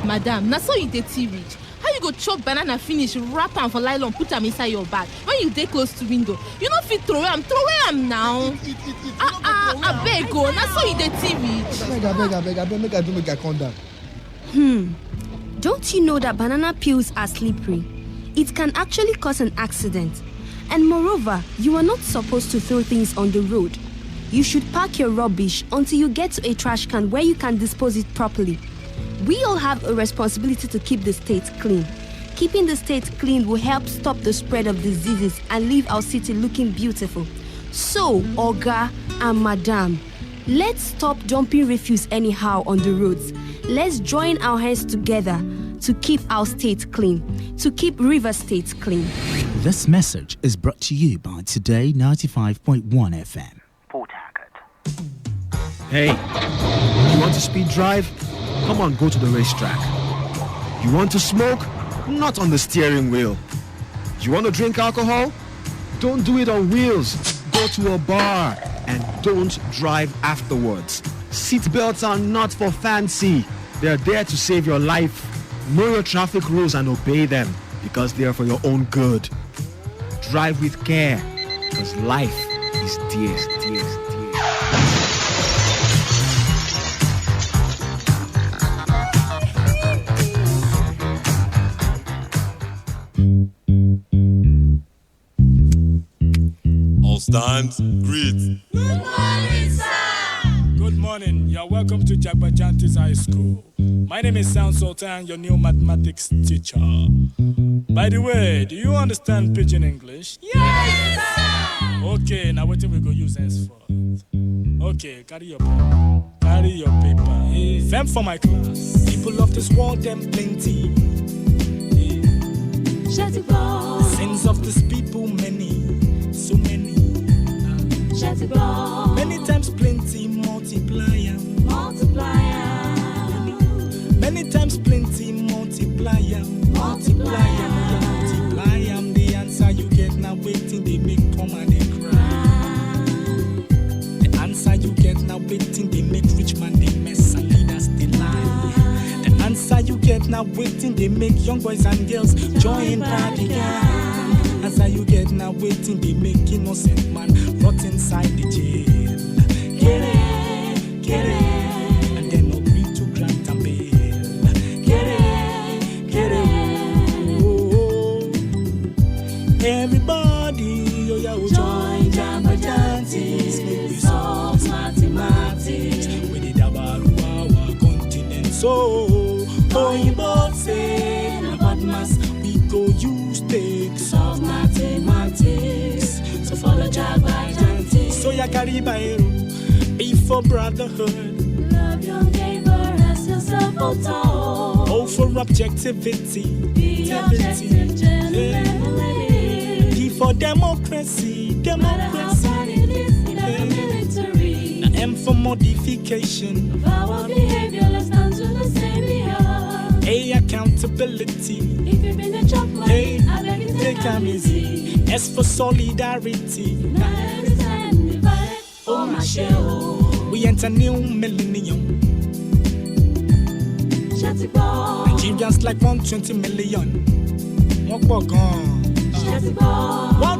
Madam, na so you dey tea reach. How you go chop banana finish, wrap am for nylon, put am inside your bag? When you dey close to window, you no fit throw am now. Abeg go, na so you dey tea reach. Abeg, make I calm down. Don't you know that banana peels are slippery? It can actually cause an accident. And moreover, you are not supposed to throw things on the road. You should pack your rubbish until you get to a trash can where you can dispose it properly. We all have a responsibility to keep the state clean. Keeping the state clean will help stop the spread of diseases and leave our city looking beautiful. So, Oga and Madam, let's stop dumping refuse anyhow on the roads. Let's join our hands together to keep our state clean, to keep River State clean. This message is brought to you by Today95.1 FM. Port Harcourt. Hey, you want to speed drive? Come on, go to the racetrack. You want to smoke? Not on the steering wheel. You want to drink alcohol? Don't do it on wheels. Go to a bar and don't drive afterwards. Seat belts are not for fancy. They're there to save your life. Know your traffic rules and obey them because they are for your own good. Drive with care because life is dear. All stands, greet. Good morning, sir. Good morning. You're welcome to Jagbajantis High School. My name is Sound Sultan, your new mathematics teacher. By the way, do you understand Pidgin English? Yes, sir. Okay, now what we go use henceforth? Okay, carry your pen. Carry your paper. Them for my class. People of this world, them plenty. Sins of this people, many. So many. Many times plenty, multiplier. Many times plenty, multiplier. Multiply am. The answer you get now waiting, they make poor man they cry. The answer you get now waiting, they make rich man they mess and leaders they lie. The answer you get now waiting, they make young boys and girls join party gang. Answer you get now waiting, they make innocent man rot inside the jail. Get it, and then agree to grant and bail. Get it, oh. Everybody, oh yeah, join Jagbajantis, make we solve mathematics. We did about our continent, so Oyinbo say about mass, we go use take solve mathematics. So follow Jagbajantis. So ya carry by be for brotherhood. Love your neighbor as yourself, Oh, for objectivity. Be objective, gentlemen. D for democracy. No matter how bad it is, never military. Now M for modification of our behavior, let's stand to the same behalf. A, accountability. If you've been a chop money, I beg you take them easy. S for solidarity. Not every time divided, oh my shell. We enter new millennium. Nigerians like 120 million. One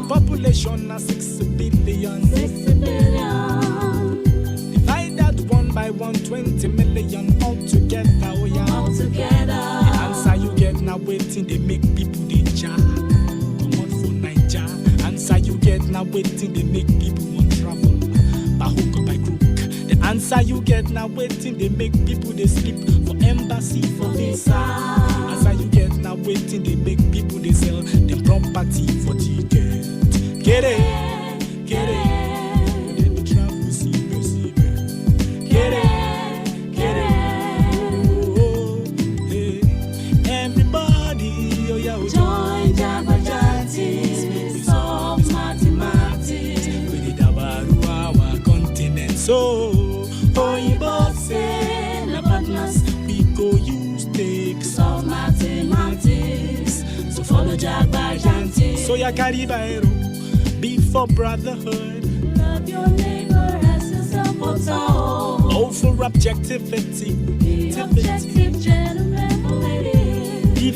population of 6 billion. 6 billion. Divide that 1 by 120 million altogether. Oh yeah. Altogether. The answer you get now waiting, they make people they jar. Come on for Niger. Answer you get now waiting, they make people want travel. By hook or by crook. The answer you get now waiting, they make people they sleep for embassy, for visa. Answer you get now waiting, they make people they sell them property for ticket. Get it. Then they travel, see. Get it. Oh, hey. Everybody, oh yeah, Join Jagbajantis, we solve mathematics. We did about our continent, so Oyinbo say about mass, we go use take Solve mathematics. So follow Jagbajantis. So ya carry by be for brotherhood. Love your neighbor as yourself, Oh, for objectivity. Be objective, gentlemen.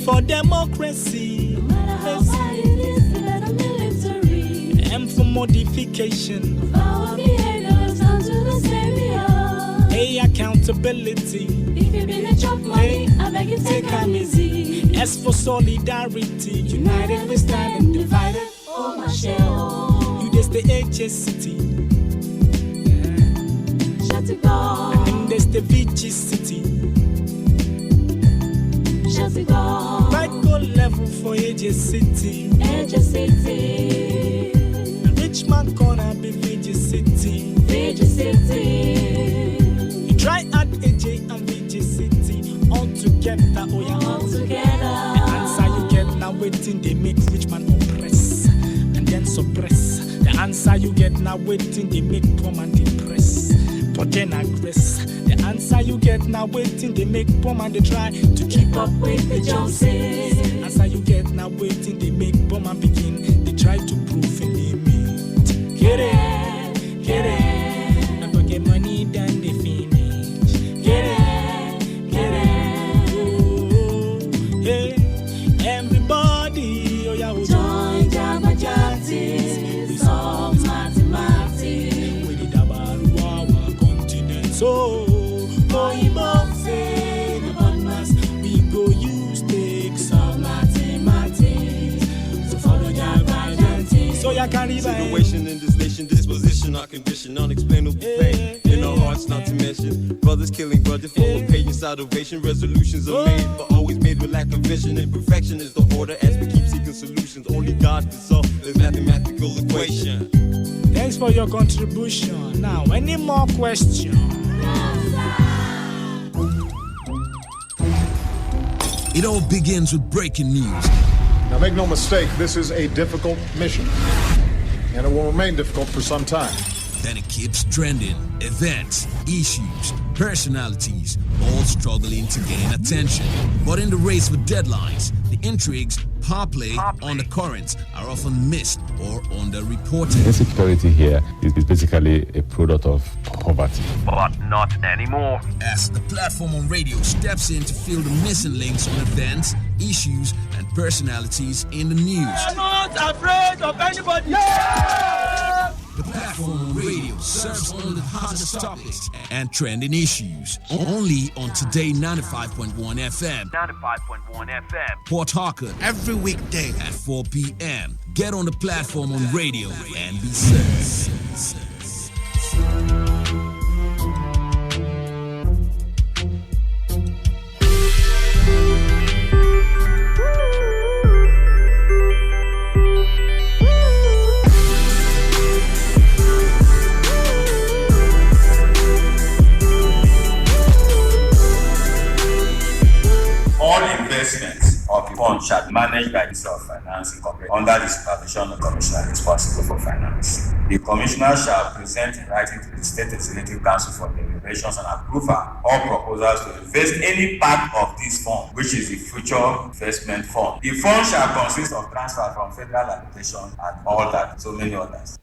for democracy. No matter how hard it is, the better military. M for modification. Of our behavior down to the stereo. A, accountability. If you been a chop money, I beg you take am easy. S for solidarity. United we stand and divided. Oh my shell. You just the HSCT. Shut it go. And there's the VGCity. Shut it go. Right go level for HSCity. City. Rich man gonna be VGCity. City. You try add AJ and VGCity all together. Oh yeah, All together. the answer you get now waiting they make rich man oppress and then suppress. The answer you get now waiting they make poor man depress. But then aggress. The answer you get now waiting they make poor man they try to keep up with the Joneses. Answer you get now waiting they make poor man begin. They try to prove a limit. Get it, get it. Never get money then they finish. Get it, get it. Oh, hey, everybody, oh yeah, Join Jamba Jantis. Solve mathematics. with the Dabaru our continent. So, Oyibo say the bottomless. we go use takes Solve mathematics. So follow Jamba Jantis. so ya can revive. Situation in this nation, disposition, our condition, unexplainable pain in our hearts, not to mention brothers killing brothers for paying salvation. Resolutions are made, but always made with lack of vision. Imperfection is the order as we keep seeking solutions. Only God can solve this mathematical equation. Thanks for your contribution. Now, any more questions? It all begins with breaking news. Now, make no mistake, this is a difficult mission, and it will remain difficult for some time. Then it keeps trending. Events, issues, personalities, all struggling to gain attention. But in the race for deadlines, the intrigues, power play, undercurrents are often missed or underreported. Insecurity here is basically a product of poverty. But not anymore. As the platform on radio steps in to fill the missing links on events, issues, and personalities in the news. I'm not afraid of anybody. The platform on radio serves only the hottest topics and trending issues. Only on Today 95.1 FM. 95.1 FM. Port Harcourt every weekday at 4 p.m. Get on the platform on radio and be served. All investments of the fund shall be managed by the Minister of Finance Incorporated under the supervision of the Commissioner responsible for finance. The Commissioner shall present in writing to the State Executive Council for deliberations and approval all proposals to invest any part of this fund, which is the Future Investment Fund. The fund shall consist of transfer from federal allocation and all that, so many others.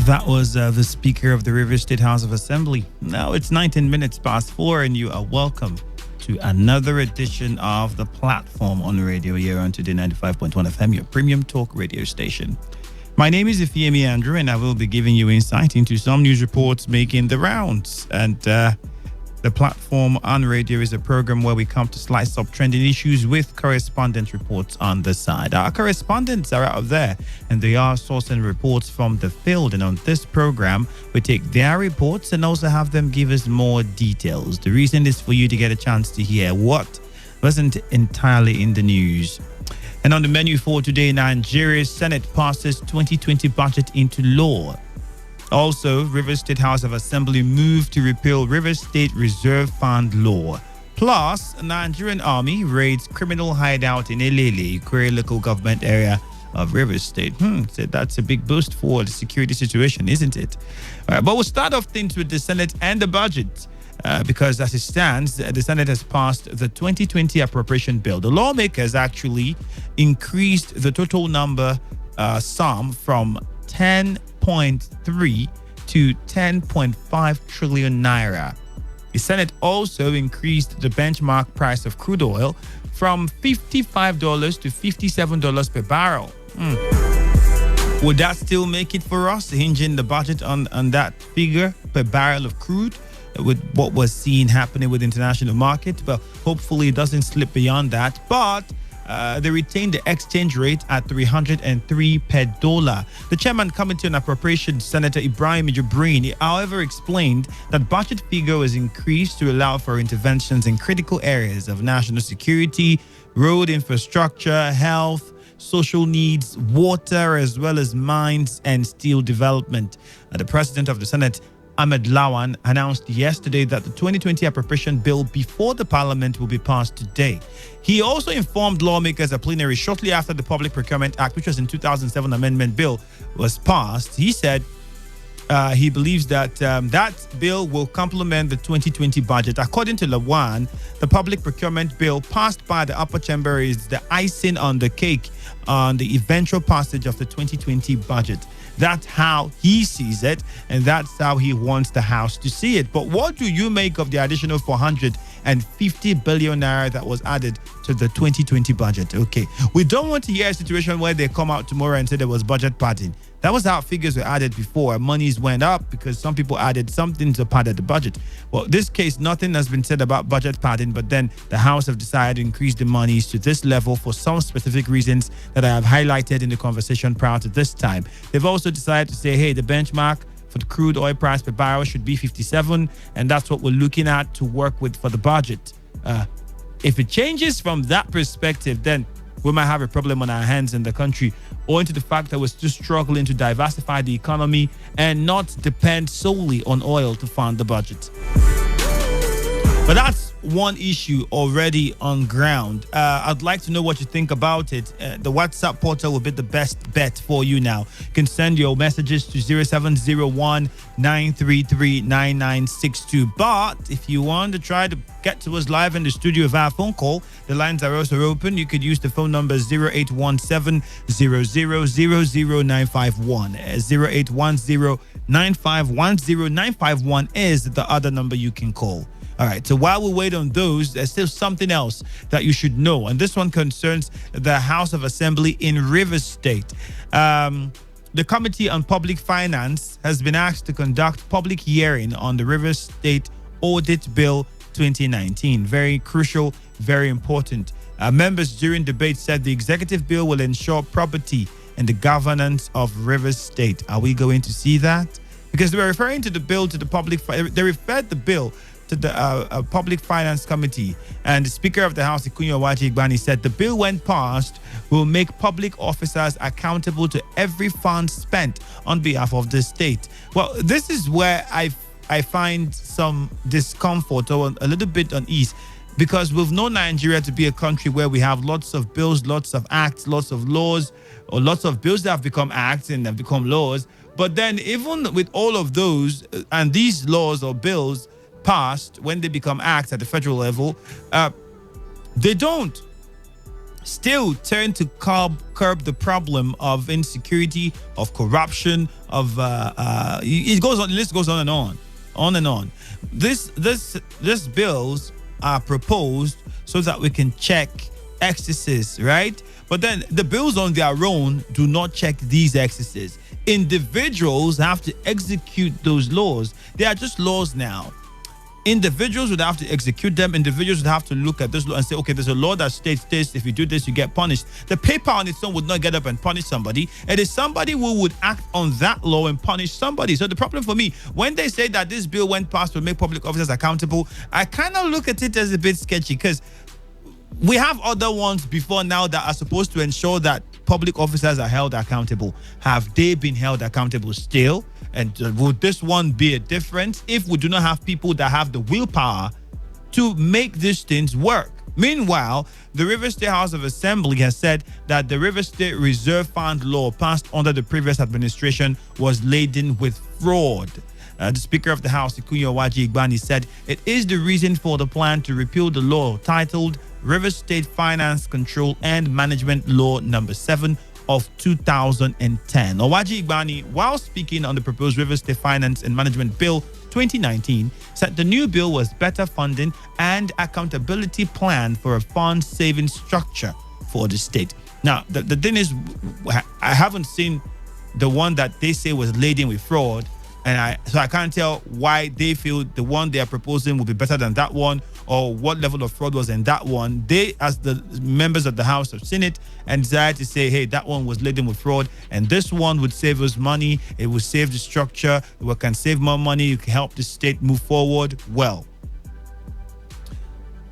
That was the Speaker of the Rivers State House of Assembly. Now it's 19 minutes past 4 and you are welcome to another edition of The Platform on radio here on Today 95.1 FM, your premium talk radio station. My name is Ifeemi Andrew and I will be giving you insight into some news reports making the rounds. And The Platform on radio is a program where we come to slice up trending issues with correspondent reports on the side. Our correspondents are out there and they are sourcing reports from the field. And on this program, we take their reports and also have them give us more details. The reason is for you to get a chance to hear what wasn't entirely in the news. And on the menu for today, Nigeria's Senate passes 2020 budget into law. Also, Rivers State House of Assembly moved to repeal Rivers State Reserve Fund law. Plus, Nigerian Army raids criminal hideout in Elele, Ikure local government area of Rivers State. So that's a big boost for the security situation, isn't it? All right, but we'll start off things with the Senate and the budget. Because as it stands, the Senate has passed the 2020 appropriation bill. The lawmakers actually increased the total number sum from 10.3 to 10.5 trillion naira. The Senate also increased the benchmark price of crude oil from $55 to $57 per barrel. Would that still make it for us, hinging the budget on that figure per barrel of crude with what was seen happening with the international market? But hopefully it doesn't slip beyond that. But they retained the exchange rate at 303 per dollar. The chairman Committee on Appropriations, Senator Ibrahim Jibrin, however, explained that budget figure was increased to allow for interventions in critical areas of national security, road infrastructure, health, social needs, water, as well as mines and steel development. The president of the Senate, Ahmed Lawan, announced yesterday that the 2020 appropriation bill before the parliament will be passed today. He also informed lawmakers at plenary shortly after the Public Procurement Act, which was in 2007 amendment bill, was passed. He said he believes that that bill will complement the 2020 budget. According to Lawan, the public procurement bill passed by the upper chamber is the icing on the cake on the eventual passage of the 2020 budget. That's how he sees it, and that's how he wants the House to see it. But what do you make of the additional 450 billion naira that was added to the 2020 budget? Okay, we don't want to hear a situation where they come out tomorrow and say there was budget padding. That was how figures were added before. Monies went up because some people added something to pad at the budget. Well, this case, nothing has been said about budget padding, but then the House have decided to increase the monies to this level for some specific reasons that I have highlighted in the conversation prior to this time. They've also decided to say, hey, the benchmark for the crude oil price per barrel should be 57, and that's what we're looking at to work with for the budget. If it changes from that perspective, then we might have a problem on our hands in the country, owing to the fact that we're still struggling to diversify the economy and not depend solely on oil to fund the budget. But that's one issue already on ground. I'd like to know what you think about it. The WhatsApp portal will be the best bet for you now. You can send your messages to 0701-933-9962. But if you want to try to get to us live in the studio via phone call, the lines are also open. You could use the phone number 0817-0000951. 0810-951-0951 is the other number you can call. All right, so while we wait on those, there's still something else that you should know. And this one concerns the House of Assembly in Rivers State. The Committee on Public Finance has been asked to conduct public hearing on the Rivers State Audit Bill 2019. Very crucial, very important. Members during debate said the executive bill will ensure property and the governance of Rivers State. Are we going to see that? Because they were referring to the bill to the public. They referred the bill to the Public Finance Committee, and the Speaker of the House, Ikunyo Igbani, said the bill, when passed, will make public officers accountable to every fund spent on behalf of the state. Well, this is where I find some discomfort or a little bit unease, because we've known Nigeria to be a country where we have lots of bills, lots of acts, lots of laws, or lots of bills that have become acts and have become laws. But then even with all of those and these laws or bills passed, when they become acts at the federal level, they don't still turn to curb the problem of insecurity, of corruption, of it goes on. The list goes on and on. This bills are proposed so that we can check excesses, right? But then the bills on their own do not check these excesses. Individuals have to execute those laws. They are just laws now. Individuals would have to execute them. Individuals would have to look at this law and say, okay, there's a law that states this. If you do this, you get punished. The paper on its own would not get up and punish somebody. It is somebody who would act on that law and punish somebody. So the problem for me, when they say that this bill, when passed, will make public officers accountable, I kind of look at it as a bit sketchy, because we have other ones before now that are supposed to ensure that public officers are held accountable. Have they been held accountable still? And would this one be a difference if we do not have people that have the willpower to make these things work? Meanwhile, the Rivers State House of Assembly has said that the Rivers State Reserve Fund law passed under the previous administration was laden with fraud. The Speaker of the House, Ikunyo Igbani, said it is the reason for the plan to repeal the law titled Rivers State Finance Control and Management Law Number 7 of 2010. Owaji Igbani, while speaking on the proposed Rivers State Finance and Management Bill 2019, said the new bill was better funding and accountability plan for a fund saving structure for the state. Now, the thing is, I haven't seen the one that they say was laden with fraud, and I can't tell why they feel the one they are proposing will be better than that one, or what level of fraud was in that one. They, as the members of the House of Senate, and decided to say, hey, that one was laden with fraud, and this one would save us money, it would save the structure, we can save more money, you can help the state move forward well.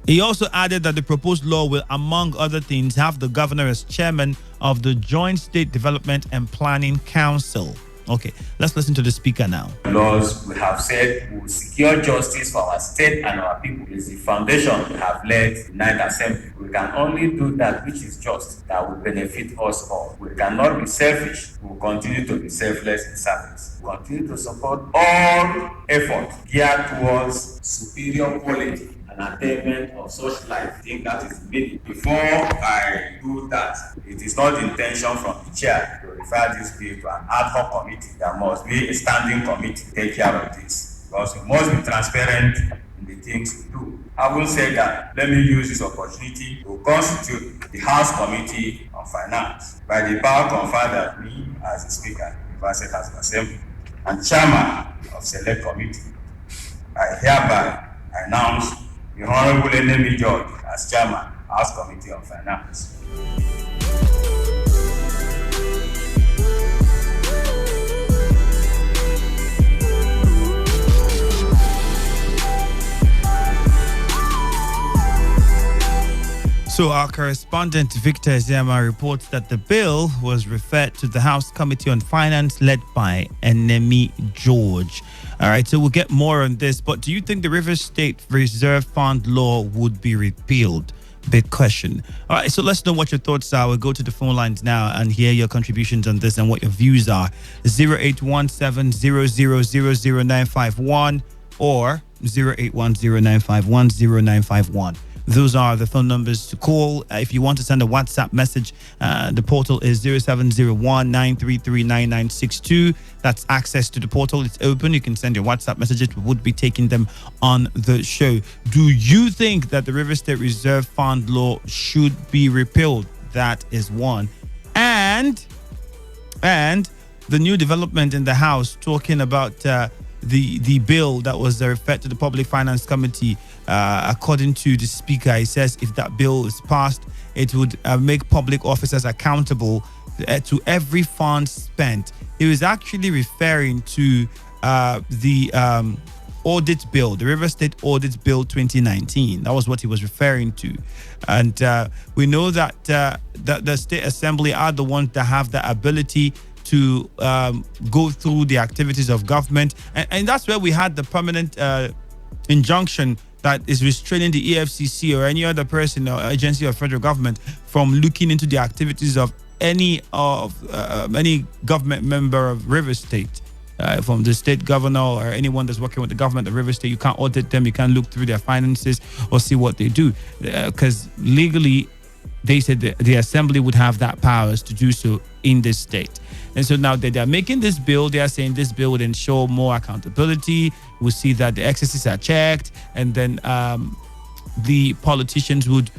He also added that the proposed law will, among other things, have the governor as chairman of the Joint State Development and Planning Council. Okay, let's listen to the speaker now. Laws we have said will secure justice for our state and our people. It is the foundation we have led the Ninth Assembly. We can only do that which is just, that will benefit us all. We cannot be selfish. We will continue to be selfless in service. We continue to support all effort geared towards superior quality and attainment of such life. I think that is needed. Before I do that, it is not the intention from the chair to refer this bill to an ad hoc committee. There must be a standing committee to take care of this, because we must be transparent in the things we do. Having said that, let me use this opportunity to constitute the House Committee on Finance by the power conferred on me as the Speaker of the United House of Assembly and Chairman of Select Committee. I hereby announce the Honorable Enemy George as Chairman, House Committee on Finance. So our correspondent Victor Eziama reports that the bill was referred to the House Committee on Finance led by Enemy George. All right, so we'll get more on this, but do you think the Rivers State Reserve Fund law would be repealed? Big question. All right, so let's know what your thoughts are. We'll go to the phone lines now and hear your contributions on this and what your views are. 0817-0000951 or 0810-951-0951. Those are the phone numbers to call. If you want to send a WhatsApp message, the portal is 0701-933-9962. That's access to the portal. It's open. You can send your WhatsApp messages. We would be taking them on the show. Do you think that the River State Reserve Fund law should be repealed? That is one. And the new development in the House talking about the bill that was referred to the Public Finance Committee. According to the speaker, he says if that bill is passed, it would make public officers accountable to every fund spent. He was actually referring to the audit bill, the River State Audit Bill 2019. That was what he was referring to. And we know that the State Assembly are the ones that have the ability to go through the activities of government. And that's where we had the permanent injunction that is restraining the EFCC or any other person or agency of federal government from looking into the activities of any government member of River State, from the state governor or anyone that's working with the government of River State. You can't audit them, you can't look through their finances or see what they do, because legally they said the assembly would have that powers to do so in this state. And so now that they're making this bill, they are saying this bill would ensure more accountability. We'll see that the excesses are checked, and then the politicians would,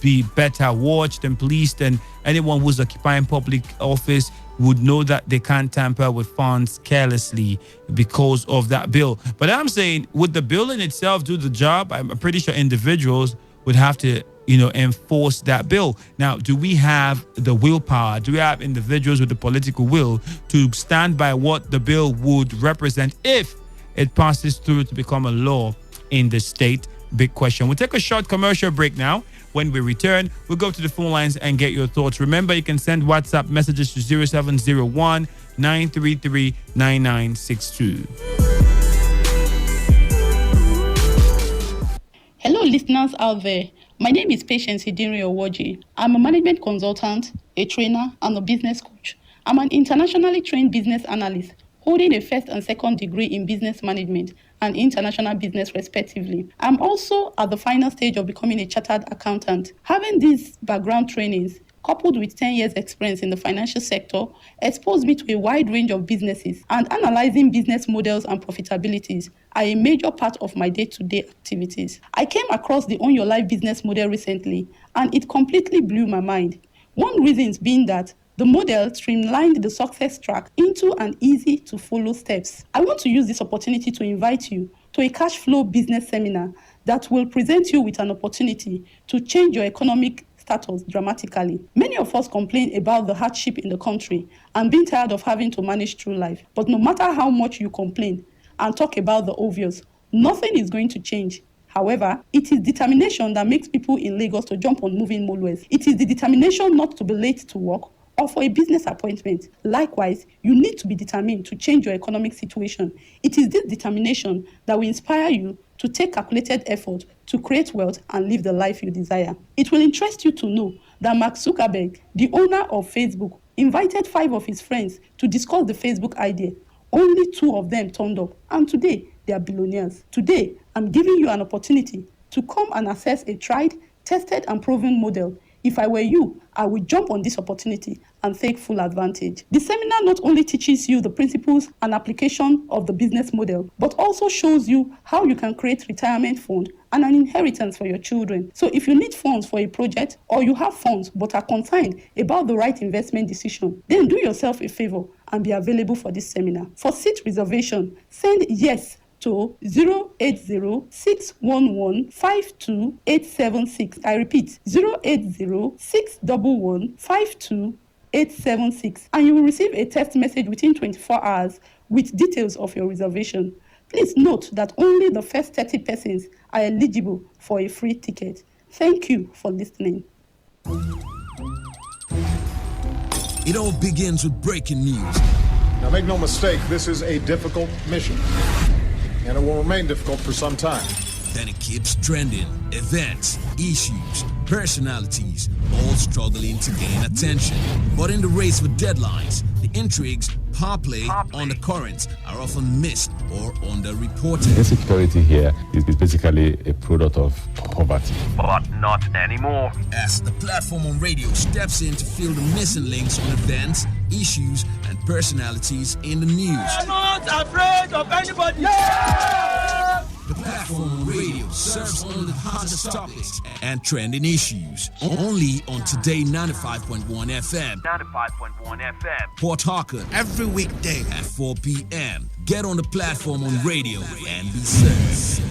be better watched and policed, and anyone who's occupying public office would know that they can't tamper with funds carelessly because of that bill. But I'm saying, would the bill in itself do the job? I'm pretty sure individuals would have to enforce that bill. Now, do we have the willpower? Do we have individuals with the political will to stand by what the bill would represent if it passes through to become a law in the state? Big question. We'll take a short commercial break now. When we return, we'll go to the phone lines and get your thoughts. Remember, you can send WhatsApp messages to 0701 933 9962. Hello, listeners out there. My name is Patience Hidiri Owoji. I'm a management consultant, a trainer, and a business coach. I'm an internationally trained business analyst, holding a first and second degree in business management and international business respectively. I'm also at the final stage of becoming a chartered accountant. Having these background trainings coupled with 10 years experience in the financial sector, exposed me to a wide range of businesses, and analyzing business models and profitabilities are a major part of my day-to-day activities. I came across the Own Your Life business model recently, and it completely blew my mind. One reason being that the model streamlined the success track into an easy-to-follow steps. I want to use this opportunity to invite you to a cash flow business seminar that will present you with an opportunity to change your economic status dramatically. Many of us complain about the hardship in the country and being tired of having to manage through life. But no matter how much you complain and talk about the obvious, nothing is going to change. However, it is determination that makes people in Lagos to jump on moving molways. It is the determination not to be late to work or for a business appointment. Likewise, you need to be determined to change your economic situation. It is this determination that will inspire you to take calculated effort to create wealth and live the life you desire. It will interest you to know that Mark Zuckerberg, the owner of Facebook, invited 5 of his friends to discuss the Facebook idea. Only 2 of them turned up, and today they are billionaires. Today, I'm giving you an opportunity to come and assess a tried, tested, and proven model. If I were you, I would jump on this opportunity and take full advantage. The seminar not only teaches you the principles and application of the business model, but also shows you how you can create retirement fund and an inheritance for your children. So if you need funds for a project, or you have funds but are concerned about the right investment decision, then do yourself a favor and be available for this seminar. For seat reservation, send yes to 080-611-52876. I repeat, 080-611-52876. And you will receive a text message within 24 hours with details of your reservation. Please note that only the first 30 persons are eligible for a free ticket. Thank you for listening. It all begins with breaking news. Now, make no mistake, this is a difficult mission, and it will remain difficult for some time. Then it keeps trending. Events, issues, personalities, all struggling to gain attention. But in the race for deadlines, the intrigues, power play on the currents are often missed or underreported. Insecurity here is basically a product of poverty. But not anymore. As the platform on radio steps in to fill the missing links on events, issues, and personalities in the news. I'm not afraid of anybody. The platform on radio serves only the hottest topics and trending issues. Only on Today95.1 FM. 95.1 FM. Port Harcourt. Every weekday at 4 p.m. Get on the platform on radio and be served.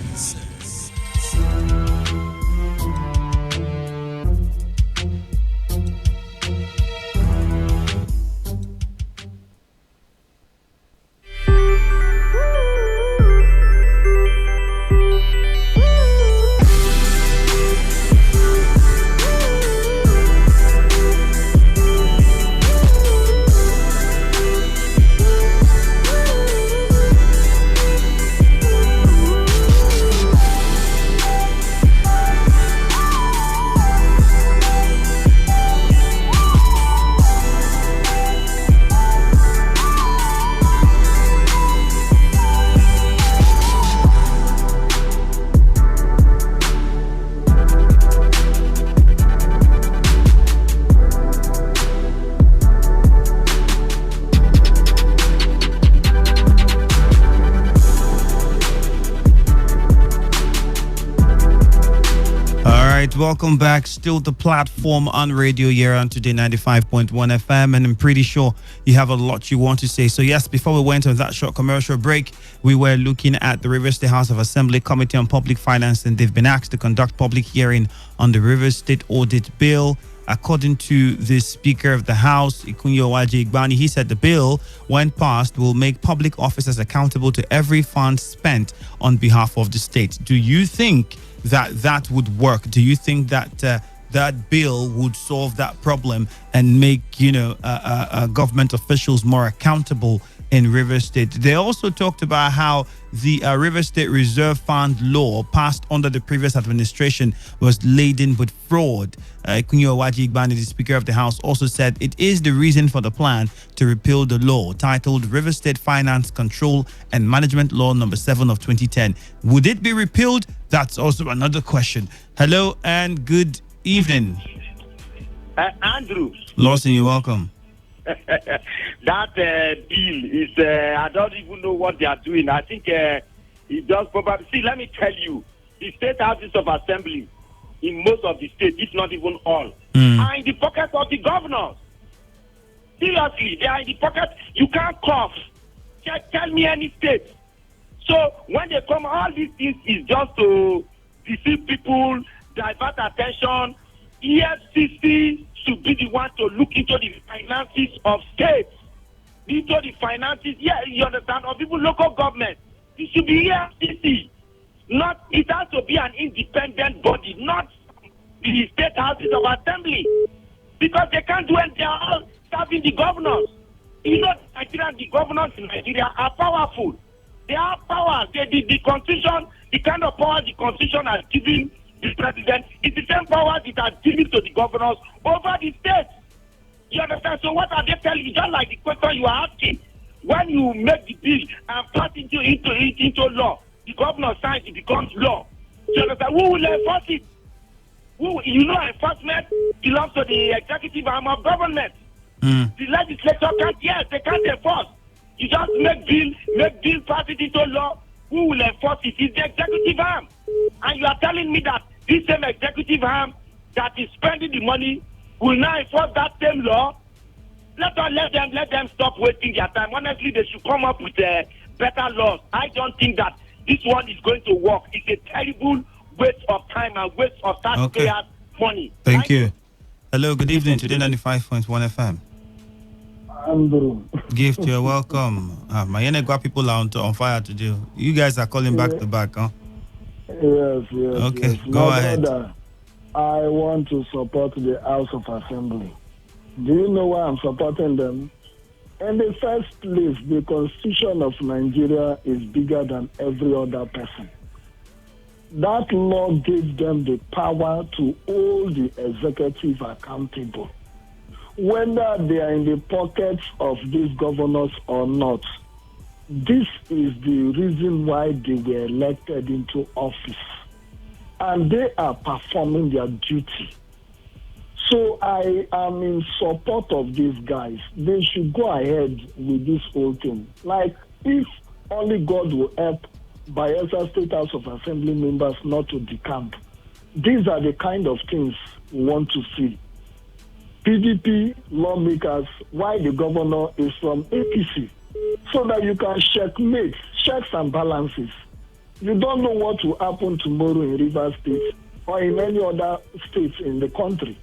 Welcome back. Still the platform on radio here on Today 95.1 FM, and I'm pretty sure you have a lot you want to say. So yes, before we went on that short commercial break, we were looking at the Rivers State House of Assembly Committee on Public Finance, and they've been asked to conduct public hearing on the Rivers State Audit Bill. According to the Speaker of the House, Ikunyo Igbani, he said the bill, when passed, will make public officers accountable to every fund spent on behalf of the state. Do you think that would work? Do you think that that bill would solve that problem and make government officials more accountable in Rivers State? They also talked about how the Rivers State Reserve Fund law passed under the previous administration was laden with fraud. Kunyo Igbani, the Speaker of the House, also said it is the reason for the plan to repeal the law titled Rivers State Finance Control and Management Law number 7 of 2010. Would it be repealed? That's also another question. Hello and good evening. Andrew. Lawson, you're welcome. That bill is, I don't even know what they are doing. I think it does probably. See, let me tell you, the state houses of assembly in most of the states, if not even all, are in the pocket of the governors. Seriously, they are in the pocket. You can't cough. Tell me any state. So when they come, all these things is just to deceive people, divert attention. EFCC should be the one to look into the finances of states, into the finances, you understand, of even local government. It should be EFCC. Not, it has to be an independent body, not the state houses of assembly. Because they can't do it, they are all serving the governors. You know, Nigeria, the governors in Nigeria are powerful. They have power. The constitution, the kind of power the constitution has given the president is the same power it has given to the governors over the states. You understand? So what are they telling you? Just like the question you are asking. When you make the bill and pass into law, the governor signs, it becomes law. You understand? Who will enforce it? Enforcement belongs to the executive arm of government. The legislature can't, they can't enforce. You just make bill, pass it into law. Who will enforce it? It's the executive arm. And you are telling me that this same executive arm that is spending the money will now enforce that same law? Let them stop wasting their time. Honestly, they should come up with better laws. I don't think that this one is going to work. It's a terrible waste of time and waste of taxpayers' money. Thank you. Hello, good evening. Today 95.1 FM. Andrew. Gift, you're welcome. My Yenegwa people are on fire today. You guys are calling back to back, huh? Yes. Okay, yes. go ahead. Brother, I want to support the House of Assembly. Do you know why I'm supporting them? In the first place, the Constitution of Nigeria is bigger than every other person. That law gives them the power to hold the executive accountable. Whether they are in the pockets of these governors or not, this is the reason why they were elected into office. And they are performing their duty. So I am in support of these guys. They should go ahead with this whole thing. Like, if only God will help Bayelsa State House of Assembly members not to decamp. These are the kind of things we want to see. PDP lawmakers, why the governor is from APC, so that you can checkmate, checks and balances. You don't know what will happen tomorrow in Rivers State or in any other states in the country.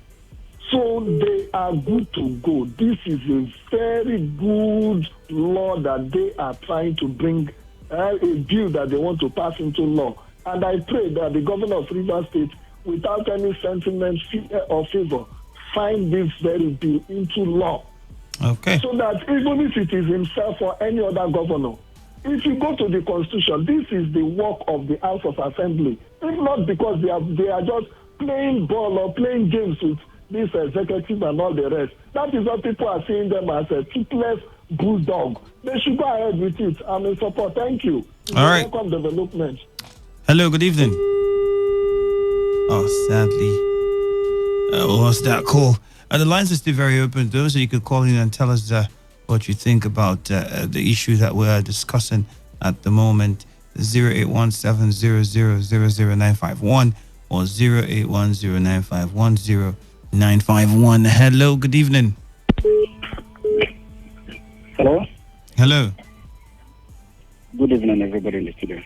So they are good to go. This is a very good law that they are trying to bring, a bill that they want to pass into law. And I pray that the governor of Rivers State, without any sentiment, fear or favor, sign this very bill into law. Okay. So that even if it is himself or any other governor, if you go to the Constitution, this is the work of the House of Assembly. If not because they are just playing ball or playing games with this executive and all the rest. That is what people are seeing them as a toothless bulldog. They should go ahead with it. I'm in support. Thank you. All right. Welcome development. Hello, good evening. Oh, sadly. Was that call? The lines are still very open, though, so you could call in and tell us what you think about the issue that we're discussing at the moment. 081700000951 or 081095100951. Hello, good evening. Hello. Hello. Good evening, everybody in the studio.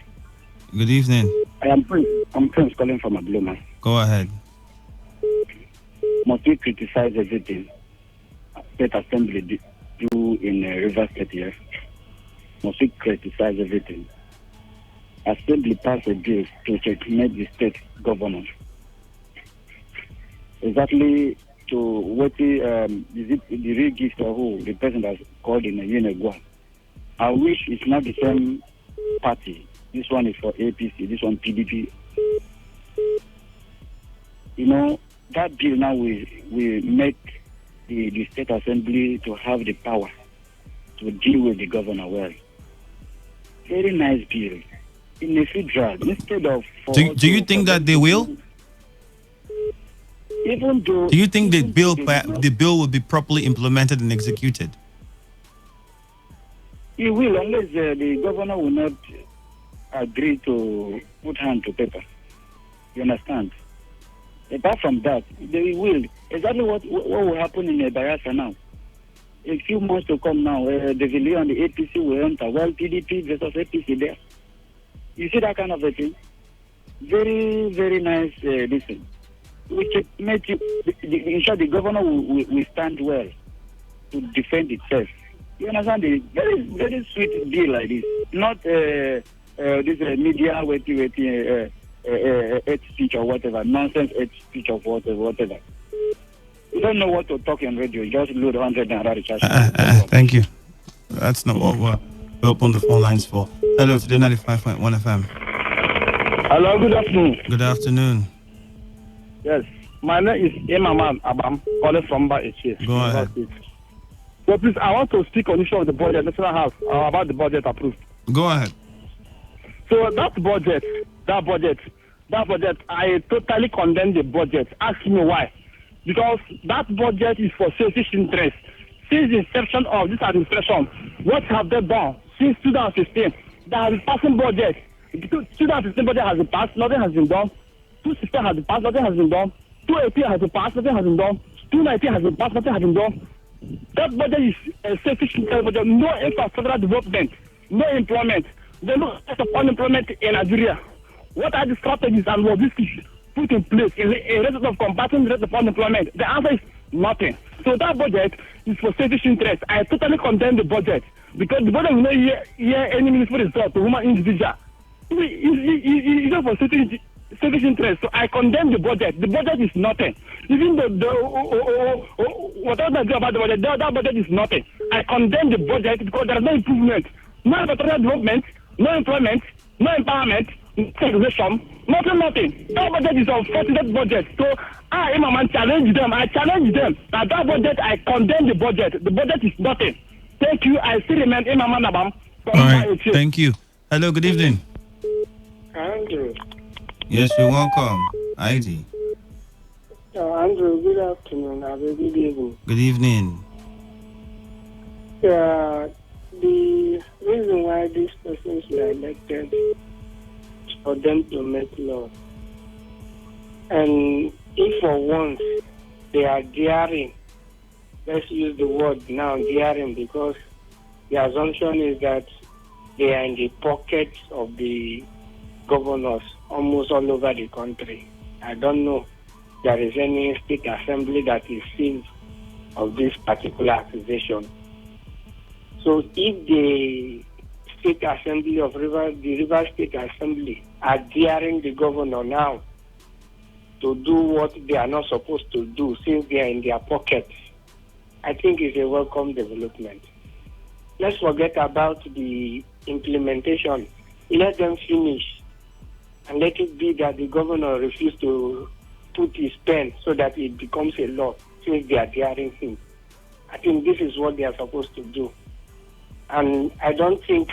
Good evening. I'm Prince calling from Abloma. Go ahead. Must we criticize everything State Assembly do in Rivers State here? Must we criticize everything? Assembly passed a bill to checkmate the state governor. Exactly to what is it the real gift or who the president has called in a Yenegwa. I wish it's not the same party. This one is for APC, this one PDP. You know, that bill now will make the state assembly to have the power to deal with the governor well. Very nice bill. In a federal, instead of... Do you think that they will? Even though... Do you think the bill will be properly implemented and executed? It will, unless the governor will not agree to put hand to paper. You understand? Apart from that, they will. Exactly what will happen in Bayelsa now. A few months to come now, the Villiers and the APC will enter. Well, PDP versus APC there. You see that kind of a thing? Very, very nice listen. Which make you, in short, the governor will stand well to defend itself. You understand? The very, very sweet deal like this. Not this media hate speech or whatever, nonsense hate speech or whatever. You don't know what to talk on radio. You just load 100 naira recharge. Thank you. That's not what we're open the phone lines for. Hello, today 95.1 FM. Hello, good afternoon. Good afternoon. Yes, my name is Imaman Abam, calling from Baeche. Go ahead. So please, I want to speak on the issue of the budget, National House, about the budget approved. Go ahead. So that budget, I totally condemn the budget. Ask me why. Because that budget is for selfish interest. Since the inception of this administration, what have they done? Since 2016, they have been passing budget. 2016 budget has been passed, nothing has been done. 2016 has been passed, nothing has been done. 2018 has been passed, nothing has been done. 2019 has been passed, nothing has been done. That budget is a selfish interest budget. No infrastructural development, no employment. There is no set of unemployment in Nigeria. What are the strategies and logistics put in place in result of combating the rate of unemployment? The answer is nothing. So that budget is for selfish interest. I totally condemn the budget because the budget will not hear any meaningful result to human individual. It's not for selfish interest. So I condemn the budget. The budget is nothing. Even though whatever I do about the budget, that budget is nothing. I condemn the budget because there is no improvement, no infrastructural development, no employment, no empowerment, no taxation, nothing. That budget is unfortunate budget. So I challenge them. I challenge them. That budget, I condemn the budget. The budget is nothing. Thank you. I still remain Imam Anabam. All right. Thank you. Hello. Good evening. Andrew. Yes, you're welcome. ID. Andrew, good afternoon. Good evening. Good evening. The reason why these persons were elected is for them to make law. And if for once they are daring, let's use the word now, daring, because the assumption is that they are in the pockets of the governors almost all over the country. I don't know there is any state assembly that is seized of this particular accusation. So if the state assembly of the River State Assembly are daring the governor now to do what they are not supposed to do since they are in their pockets, I think it's a welcome development. Let's forget about the implementation. Let them finish and let it be that the governor refuses to put his pen so that it becomes a law since they are daring him. I think this is what they are supposed to do. And I don't think,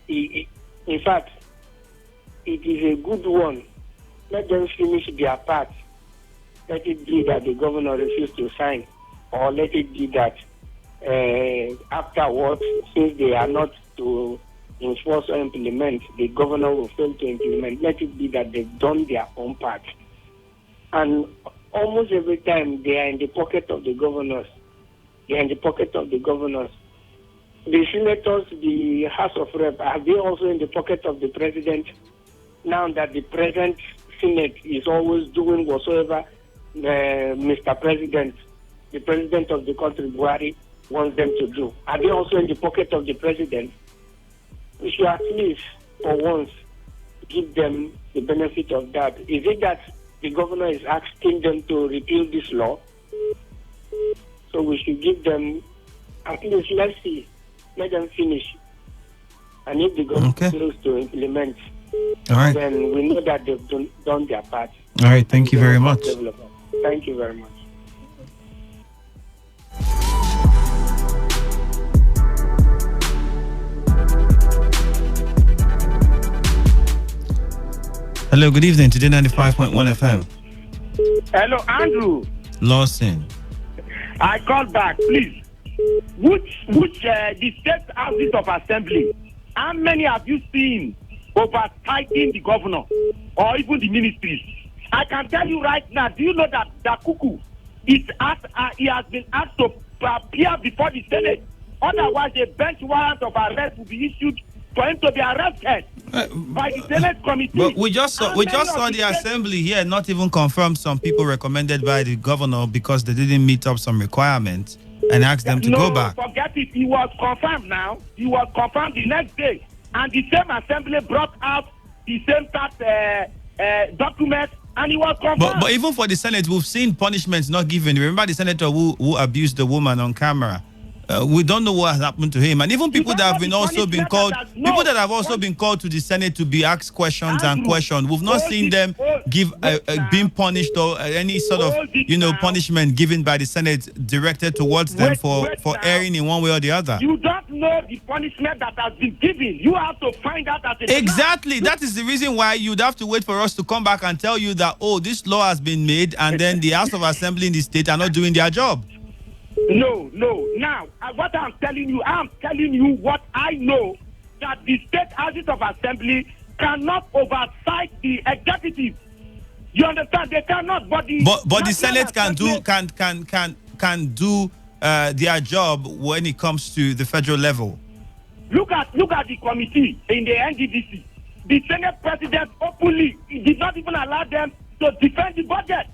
in fact, it is a good one. Let them finish their part. Let it be that the governor refuses to sign, or let it be that afterwards, since they are not to enforce or implement, the governor will fail to implement. Let it be that they've done their own part. And almost every time they are in the pocket of the governors. They are in the pocket of the governors. The senators, the House of Rep, are they also in the pocket of the president? Now that the present Senate is always doing whatsoever Mr. President, the president of the country, Buhari, wants them to do. Are they also in the pocket of the president? We should at least, for once, give them the benefit of that. Is it that the governor is asking them to repeal this law? So we should give them, at least, let's see, let them finish. And if the government fails to implement, then we know that they've done their part. All right, thank you very much. Thank you very much. Hello, good evening. Today 95.1 FM. Hello, Andrew. Lawson. I called back, please. Which the state houses of assembly, how many have you seen oversighting the governor or even the ministries? I can tell you right now, do you know that Dakuku he has been asked to appear before the Senate? Otherwise, a bench warrant of arrest will be issued for him to be arrested by the Senate committee. But we just saw the assembly here not even confirm some people recommended by the governor because they didn't meet up some requirements and asked them to go back. Forget it. He was confirmed now. He was confirmed the next day. And the same assembly brought out the same document and he was confirmed. But even for the Senate, we've seen punishments not given. Remember the senator who abused the woman on camera? We don't know what has happened to him, and even people that have been called to the Senate to be asked questions and questioned. We've not seen them give being punished or any sort of punishment given by the Senate directed towards them for erring in one way or the other. You don't know the punishment that has been given. You have to find out as a exactly. That is the reason why you'd have to wait for us to come back and tell you that this law has been made, and then the House of Assembly in the state are not doing their job. No. Now, what I'm telling you what I know, that the state houses of assembly cannot oversight the executive. You understand? They cannot. But the Senate can do their job when it comes to the federal level. Look at the committee in the NDDC. The Senate president openly did not even allow them to defend the budget.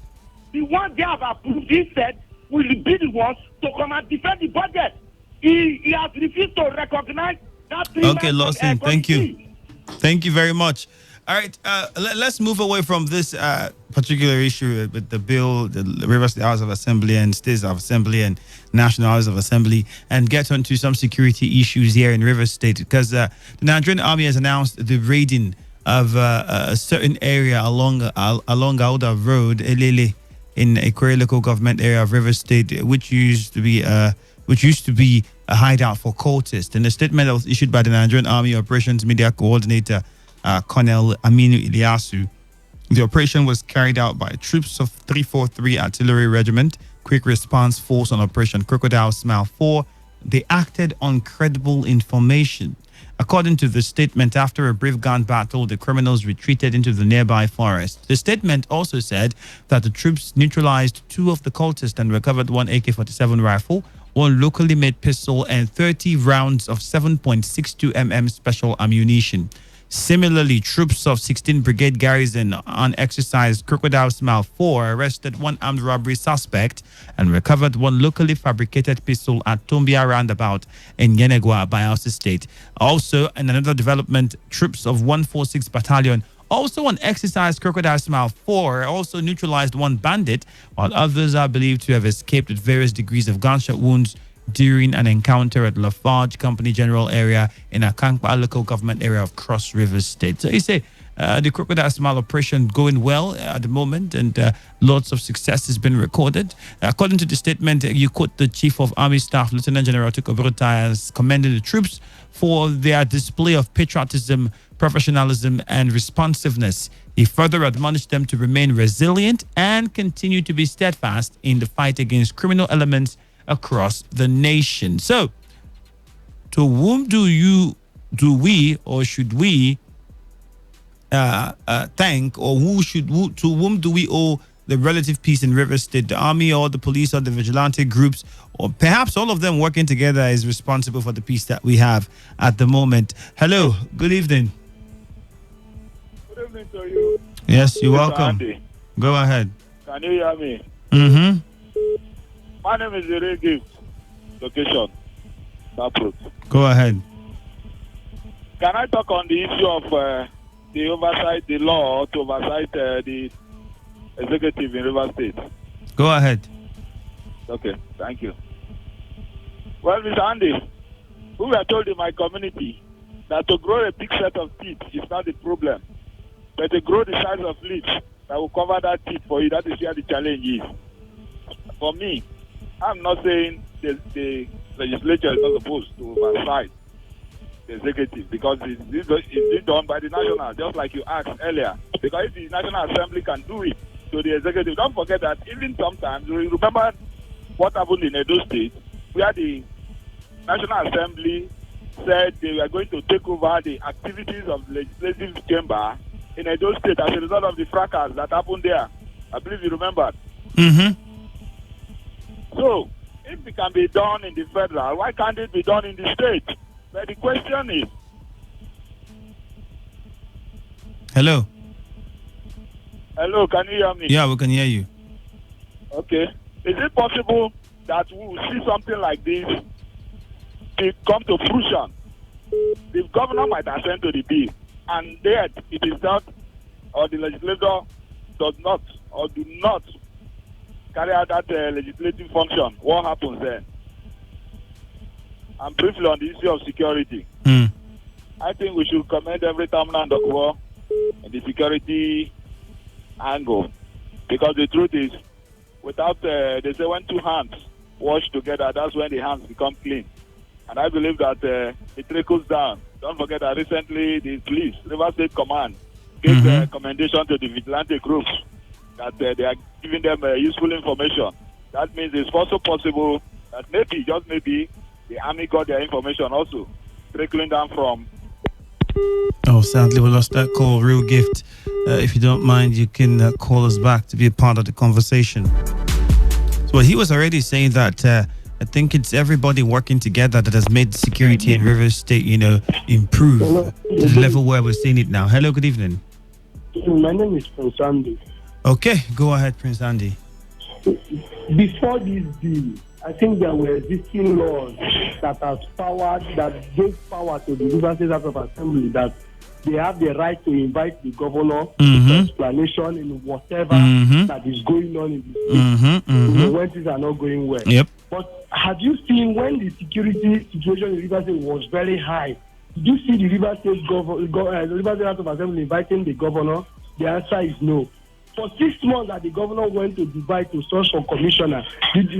The one they have approved, he said, will be the ones to come and defend the budget. He has refused to recognize that. Okay, Lawson, thank you. Thank you very much. All right, let's move away from this particular issue with the bill, the Rivers State House of Assembly and States of Assembly and National House of Assembly, and get onto some security issues here in Rivers State, because the Nigerian Army has announced the raiding of a certain area along Auda Road, Elele, in a Korea local government area of Rivers State, which used to be a hideout for cultists. In a statement that was issued by the Nigerian Army Operations Media Coordinator, Colonel Aminu Iliasu, the operation was carried out by troops of 343 Artillery Regiment, Quick Response Force on Operation Crocodile Smile 4. They acted on credible information. According to the statement, after a brief gun battle, the criminals retreated into the nearby forest. The statement also said that the troops neutralized 2 of the cultists and recovered 1 AK-47 rifle, 1 locally made pistol, and 30 rounds of 7.62 mm special ammunition. Similarly, troops of 16 Brigade Garrison on exercise Crocodile Smile 4 arrested 1 armed robbery suspect and recovered 1 locally fabricated pistol at Tombia Roundabout in Yenegua, Bayelsa State. Also, in another development, troops of 146 Battalion, also on exercise Crocodile Smile 4, also neutralized 1 bandit, while others are believed to have escaped with various degrees of gunshot wounds during an encounter at Lafarge Company General area in Akankpa local government area of Cross River State. So you say the Crocodile Smile operation going well at the moment, and lots of success has been recorded. According to the statement, you quote the Chief of Army Staff, Lieutenant General Tukoburutai, as commending the troops for their display of patriotism, professionalism, and responsiveness. He further admonished them to remain resilient and continue to be steadfast in the fight against criminal elements across the nation. So, to whom do we or should we thank, or to whom do we owe the relative peace in Rivers State? The army or the police or the vigilante groups, or perhaps all of them working together is responsible for the peace that we have at the moment. Hello, good evening. Good evening to you. Yes, you're welcome. Andy. Go ahead. Can you hear me? Mm-hmm. My name is Iregi. Location, Taproot. Go ahead. Can I talk on the issue of the law to oversight the executive in River State? Go ahead. Okay, thank you. Well, Mr. Andy, we were told in my community that to grow a big set of teeth is not the problem, but to grow the size of lips that will cover that teeth for you, that is where the challenge is. For me, I'm not saying the legislature is not supposed to oversight the executive, because it's done by the national, just like you asked earlier. Because if the National Assembly can do it, to the executive. Don't forget that even sometimes, we remember what happened in Edo State, where the National Assembly said they were going to take over the activities of the legislative chamber in Edo State as a result of the fracas that happened there. I believe you remember. Mm-hmm. So, if it can be done in the federal, why can't it be done in the state? But the question is... Hello? Hello, can you hear me? Yeah, we can hear you. Okay. Is it possible that we will see something like this to come to fruition? The governor might assent to the bill, and yet it is not, or the legislator does not, or do not carry out that legislative function. What happens then? And briefly on the issue of security, I think we should commend every terminal and war in the security angle, because the truth is, without they say when two hands wash together, that's when the hands become clean. And I believe that it trickles down. Don't forget that recently the police, River State Command, gave commendation to the vigilante groups that they are giving them useful information. That means it's also possible that maybe, just maybe, the army got their information also trickling down from. Oh, sadly, we lost that call. Real gift. If you don't mind, you can call us back to be a part of the conversation. So he was already saying that I think it's everybody working together that has made security in Rivers State, improve to the level where we're seeing it now. Hello, good evening. My name is Prince Andy. Okay, go ahead, Prince Andy. Before this deal, I think there were existing laws that gave power to the Rivers State House of Assembly that they have the right to invite the governor to explanation in whatever that is going on in the state, when things are not going well. Yep. But have you seen when the security situation in Rivers State was very high? Did you see the Rivers State Rivers State House of Assembly inviting the governor? The answer is no. For 6 months that the governor went to Dubai to search for commissioner, did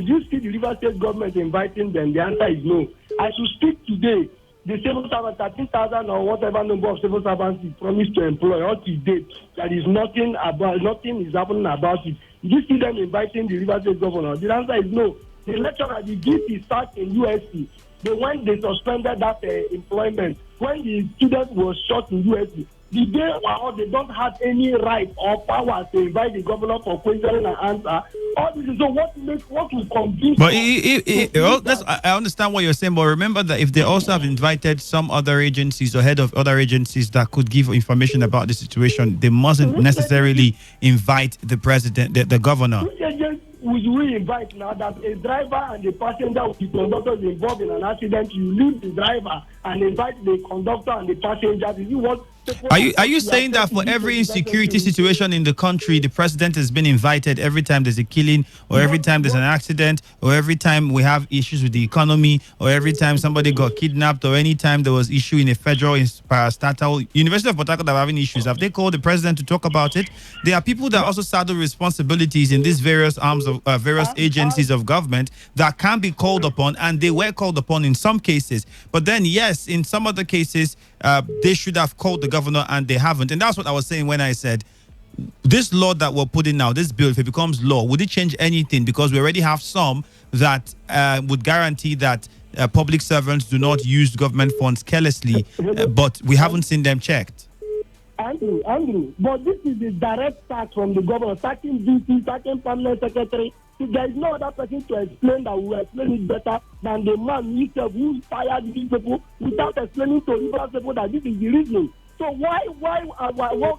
you see the Rivers State government inviting them? The answer is no. As you speak today, the civil servants, 13,000 or whatever number of civil servants he promised to employ up to date, there is nothing is happening about it. Did you see them inviting the Rivers State governor? The answer is no. The lecturer, the VP starts in USC. They suspended that employment. When the student was shot in USC, they don't have any right or power to invite the governor for question and answer. All this is what will convince. But I understand what you're saying, but remember that if they also have invited some other agencies or head of other agencies that could give information about the situation, they mustn't necessarily invite the president, the governor. Which agent would we invite now that a driver and the passenger with the conductor is involved in an accident? You leave the driver and invite the conductor and the passenger. Did you want? Are you saying that for every insecurity situation in the country, the president has been invited every time there's a killing, or every time there's an accident, or every time we have issues with the economy, or every time somebody got kidnapped, or any time there was issue in a federal parastatal University of Port Harcourt that are having issues? Have they called the president to talk about it? There are people that also saddle responsibilities in these various arms of various agencies of government that can be called upon, and they were called upon in some cases. But then, yes, in some other cases, they should have called the governor and they haven't. And that's what I was saying when I said this law that we're putting now, this bill, if it becomes law, would it change anything? Because we already have some that would guarantee that public servants do not use government funds carelessly, but we haven't seen them checked. Andrew, but this is the direct tax from the governor, sacking VP, sacking permanent secretary. There is no other person to explain that will explain it better than the man himself who fired these people without explaining to Rivers people that this is the reason. So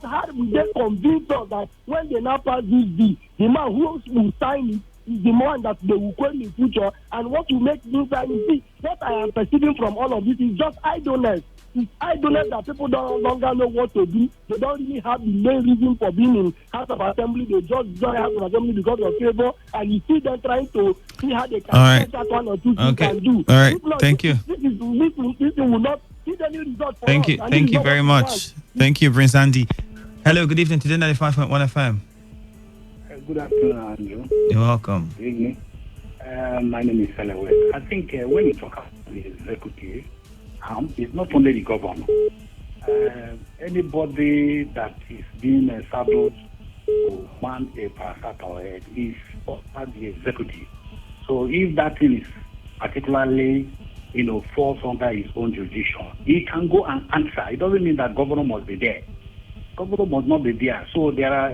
how do they convince us that when they now pass this bill, the man who will sign it is the man that they will claim in future, and what will make me sign it? See, what I am perceiving from all of this is just idleness. It's idleness that people no longer know what to do. They don't really have the main reason for being in House of Assembly. They just join House of Assembly because of favor, and you see them trying to see how they can get one or two things can do. All right, thank you. This will not give any result for Thank us. you. Thank you very much. Thank you, Prince Andy. Hello, good evening. Today 95.1 FM. Good afternoon, Andrew. You're welcome. Good evening. My name is Selawet. I think when you talk about the executive, it's not only the governor. Anybody that is being saddled to man a parastatal head is under the executive. So if that thing is particularly, falls under his own jurisdiction, he can go and answer. It doesn't mean that governor must be there. Governor must not be there. So there are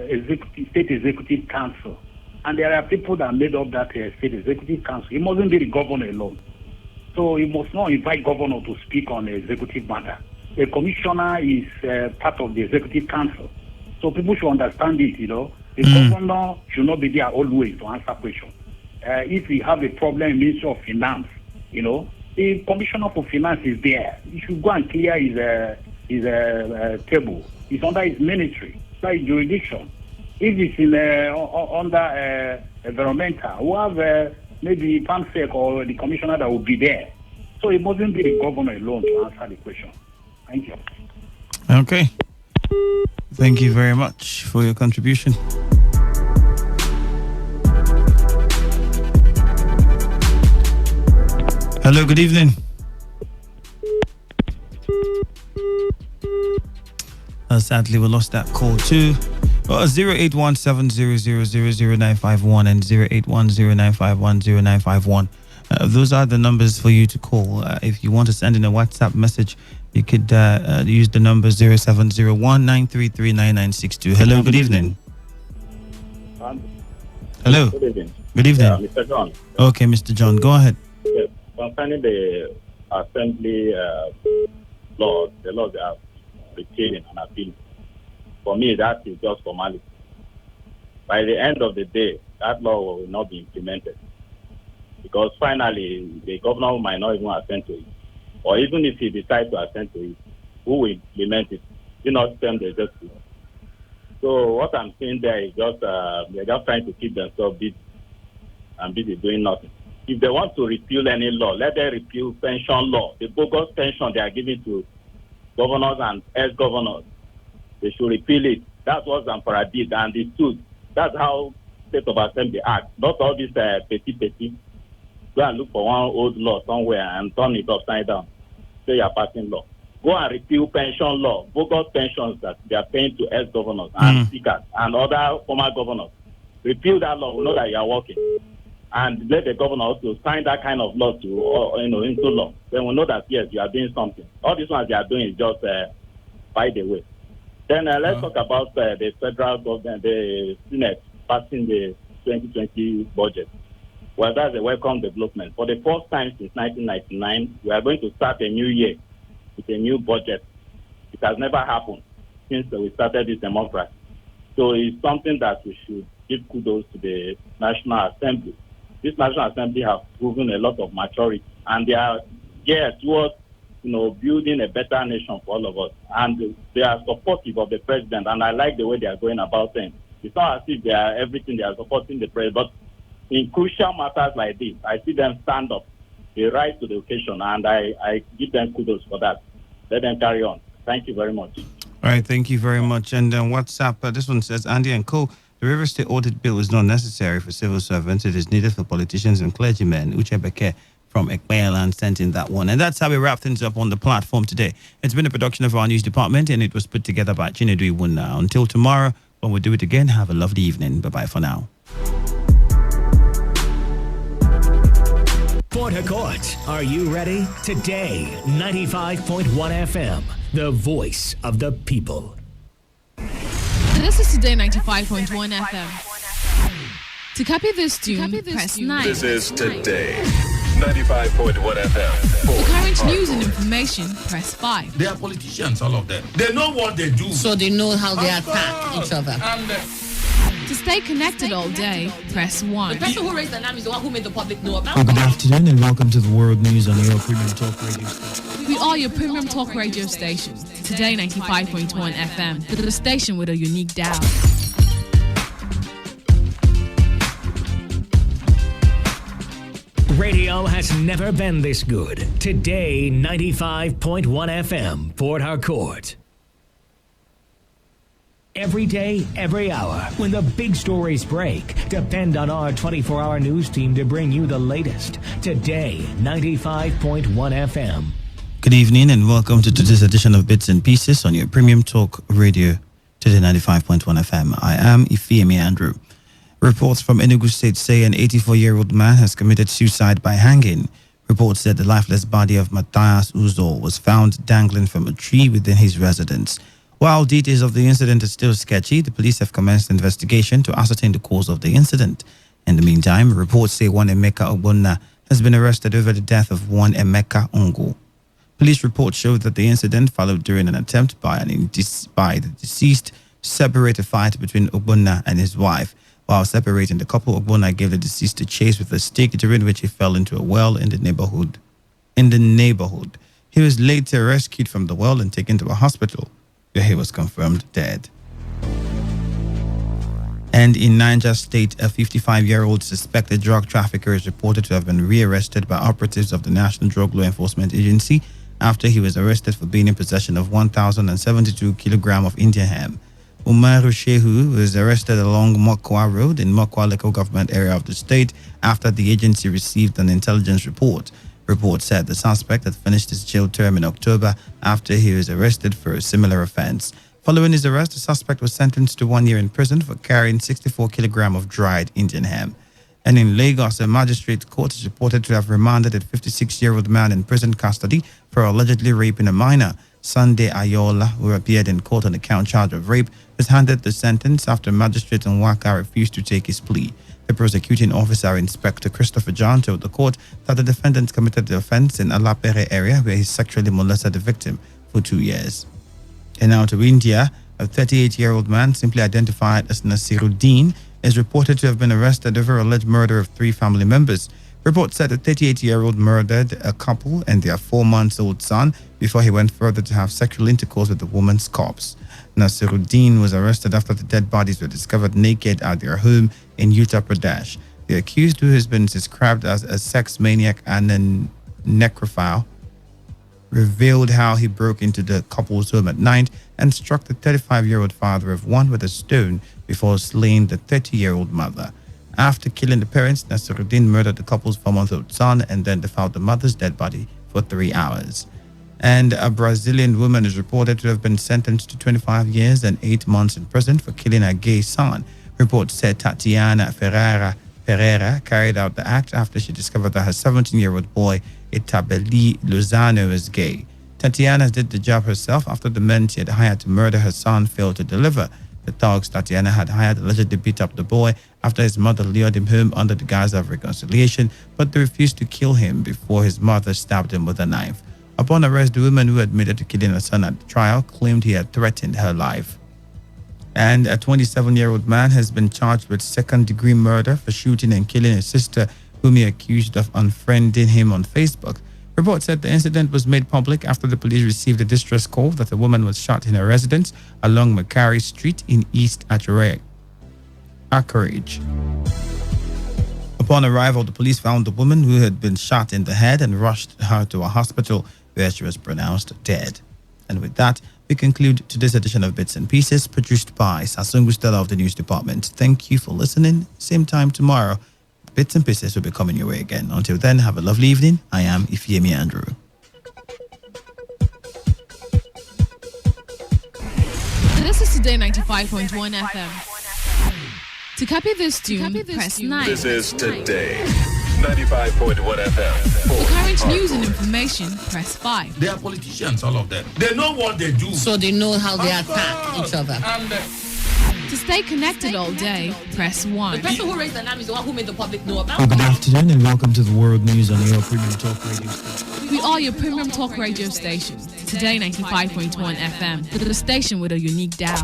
state executive council, and there are people that made up that state executive council. It mustn't be the governor alone. So he must not invite governor to speak on the executive matter. The commissioner is part of the executive council. So people should understand it, The governor should not be there always to answer questions. If we have a problem in Ministry of Finance, the commissioner for finance is there. He should go and clear his table. It's under his ministry, under his jurisdiction. If it's in under environmental, we have maybe PAMSEC or the commissioner that will be there. So it mustn't be the governor alone to answer the question. Thank you. Okay. Thank you very much for your contribution. Hello, good evening. Sadly, we lost that call too. 08170000951 and 08109510951. Those are the numbers for you to call. If you want to send in a WhatsApp message, you could use the number 070193399962. Hello, good evening. Hello. Good evening. Good evening. Mr. John. Okay, Mr. John, go ahead. Yes. Concerning the assembly laws, the laws they are retaining and appealing, for me, that is just formality. By the end of the day, that law will not be implemented. Because finally, the governor might not even assent to it. Or even if he decides to assent to it, who will implement it? Do not send the executive. So what I'm saying there is just, they're just trying to keep themselves busy and busy doing nothing. If they want to repeal any law, let them repeal pension law. The bogus pension they are giving to governors and ex-governors, they should repeal it. That's what Zamfara did, and it stood. That's how State of Assembly act. Not all this petty. Go and look for one old law somewhere and turn it upside down. Say you're passing law. Go and repeal pension law, bogus pensions that they are paying to ex-governors and speakers and other former governors. Repeal that law. We know that you are working. And let the governor also sign that kind of law to, into law. Then we know that, yes, you are doing something. All these ones they are doing is just by the way. Then let's talk about the federal government, the Senate passing the 2020 budget. Well, that's a welcome development. For the first time since 1999, we are going to start a new year with a new budget. It has never happened since we started this democracy. So it's something that we should give kudos to the National Assembly. This National Assembly have proven a lot of maturity, and they are geared towards, building a better nation for all of us. And they are supportive of the president, and I like the way they are going about things. It's not as if they are everything, they are supporting the president, but in crucial matters like this, I see them stand up, they rise to the occasion, and I give them kudos for that. Let them carry on. Thank you very much. All right, thank you very much. And WhatsApp, this one says, Andy and Co., the River State Audit Bill is not necessary for civil servants. It is needed for politicians and clergymen. Uche Beke from Ekpealand sent in that one. And that's how we wrap things up on the platform today. It's been a production of our news department, and it was put together by Chinedu Iwuna. Until tomorrow, when we do it again, have a lovely evening. Bye-bye for now. Port Harcourt, are you ready? Today, 95.1 FM, the voice of the people. This is Today 95.1 FM. To copy this tune, press 9. This is Today 95.1 FM. For current news and information, press 5. They are politicians, all of them. They know what they do. So they know how they attack each other. To stay connected all day, press 1. The person who raised the name is the one who made the public know about. Good afternoon and welcome to the World News on your Premium Talk Radio station. We are your Premium Talk Radio station. Today 95.1 FM, the station with a unique dial. Radio has never been this good. Today, 95.1 FM, Port Harcourt. Every day, every hour, when the big stories break, depend on our 24-hour news team to bring you the latest. Today, 95.1 FM. Good evening and welcome to today's edition of Bits and Pieces on your Premium Talk Radio Today 95.1 FM. I am Ifeami Andrew. Reports from Enugu State say an 84-year-old man has committed suicide by hanging. Reports said the lifeless body of Matthias Uzo was found dangling from a tree within his residence. While details of the incident are still sketchy, the police have commenced an investigation to ascertain the cause of the incident. In the meantime, reports say one Emeka Ogbonna has been arrested over the death of one Emeka Ongo. Police reports show that the incident followed during an attempt by the deceased to separate a fight between Ogbonna and his wife. While separating the couple, Ogbonna gave the deceased a chase with a stick, during which he fell into a well in the neighborhood. He was later rescued from the well and taken to a hospital, where he was confirmed dead. And in Niger State, a 55-year-old suspected drug trafficker is reported to have been rearrested by operatives of the National Drug Law Enforcement Agency after he was arrested for being in possession of 1,072 kilograms of Indian hemp. Umaru Shehu was arrested along Mokwa Road in Mokwa local government area of the state after the agency received an intelligence report. Report said the suspect had finished his jail term in October after he was arrested for a similar offense. Following his arrest, the suspect was sentenced to 1 year in prison for carrying 64 kilograms of dried Indian hemp. And in Lagos, a magistrate court is reported to have remanded a 56-year-old man in prison custody for allegedly raping a minor. Sunday Ayola, who appeared in court on the count charge of rape, was handed the sentence after Magistrate Nwaka refused to take his plea. The prosecuting officer, Inspector Christopher John, told the court that the defendant committed the offense in Alapere area where he sexually molested the victim for 2 years. And now to India, a 38-year-old man, simply identified as Nasiruddin, is reported to have been arrested over alleged murder of 3 family members. Reports said the 38-year-old murdered a couple and their 4-month-old son before he went further to have sexual intercourse with the woman's corpse. Nasiruddin was arrested after the dead bodies were discovered naked at their home in Uttar Pradesh. The accused, who has been described as a sex maniac and a necrophile, revealed how he broke into the couple's home at night and struck the 35-year-old father of one with a stone before slaying the 30-year-old mother. After killing the parents, Nasiruddin murdered the couple's 4-month-old son and then defiled the mother's dead body for 3 hours. And a Brazilian woman is reported to have been sentenced to 25 years and 8 months in prison for killing her gay son. Reports said Tatiana Pereira carried out the act after she discovered that her 17-year-old boy, Itabeli Lozano, is gay. Tatiana did the job herself after the men she had hired to murder her son failed to deliver. The thugs Tatiana had hired allegedly beat up the boy after his mother lured him home under the guise of reconciliation, but they refused to kill him before his mother stabbed him with a knife. Upon arrest, the woman who admitted to killing her son at the trial claimed he had threatened her life. And a 27-year-old man has been charged with second-degree murder for shooting and killing his sister, whom he accused of unfriending him on Facebook. Reports said the incident was made public after the police received a distress call that a woman was shot in her residence along Macquarie Street in East Anchorage. Upon arrival, the police found the woman who had been shot in the head and rushed her to a hospital where she was pronounced dead. And with that, we conclude today's edition of Bits and Pieces, produced by Sasungu Stella of the News Department. Thank you for listening. Same time tomorrow, Bits and Pieces will be coming your way again. Until then, have a lovely evening. I am Ifeami Andrew. This is Today 95.1 FM. To copy this tune, press 9. This is Today 95.1 FM. For current news and information, press 5. They are politicians, all of them. They know what they do. So they know how they attack each other. To stay connected all day, press 1. The person who raised the alarm is the one who made the public know about Well, good afternoon and welcome to the World News on your Premium Talk Radio station. We are your Premium Talk Radio station. Today 95.1 FM, the station with a unique dial.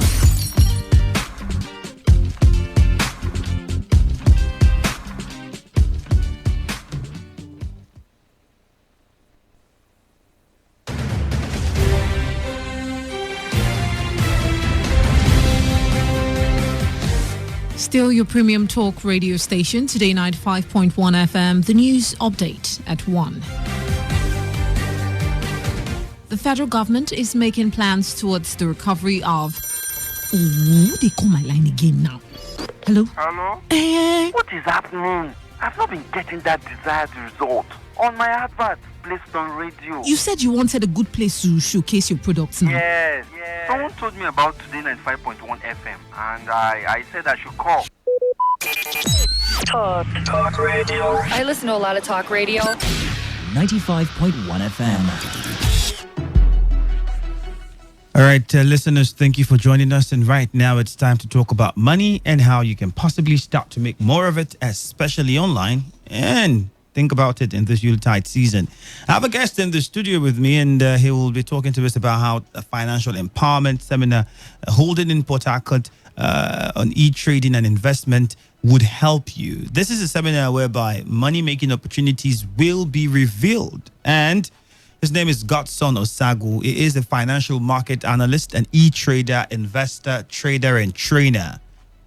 Still your Premium Talk radio station, Today 95.1 FM, the news update at 1. The federal government is making plans towards the recovery of... Oh, they call my line again now. Hello? Hello? Eh? What is happening? I've not been getting that desired result on my advert. placed on radio. You said you wanted a good place to showcase your products now. Yes. Someone told me about Today 95.1 FM, and I said I should call. Talk radio. I listen to a lot of talk radio. 95.1 FM. All right, listeners, thank you for joining us. And right now it's time to talk about money and how you can possibly start to make more of it, especially online. And think about it in this Yuletide season. I have a guest in the studio with me, and he will be talking to us about how a financial empowerment seminar holding in Port Harcourt on e-trading and investment would help you. This is a seminar whereby money-making opportunities will be revealed. And his name is Godson Osagu. He is a financial market analyst, an e-trader, investor, trader, and trainer.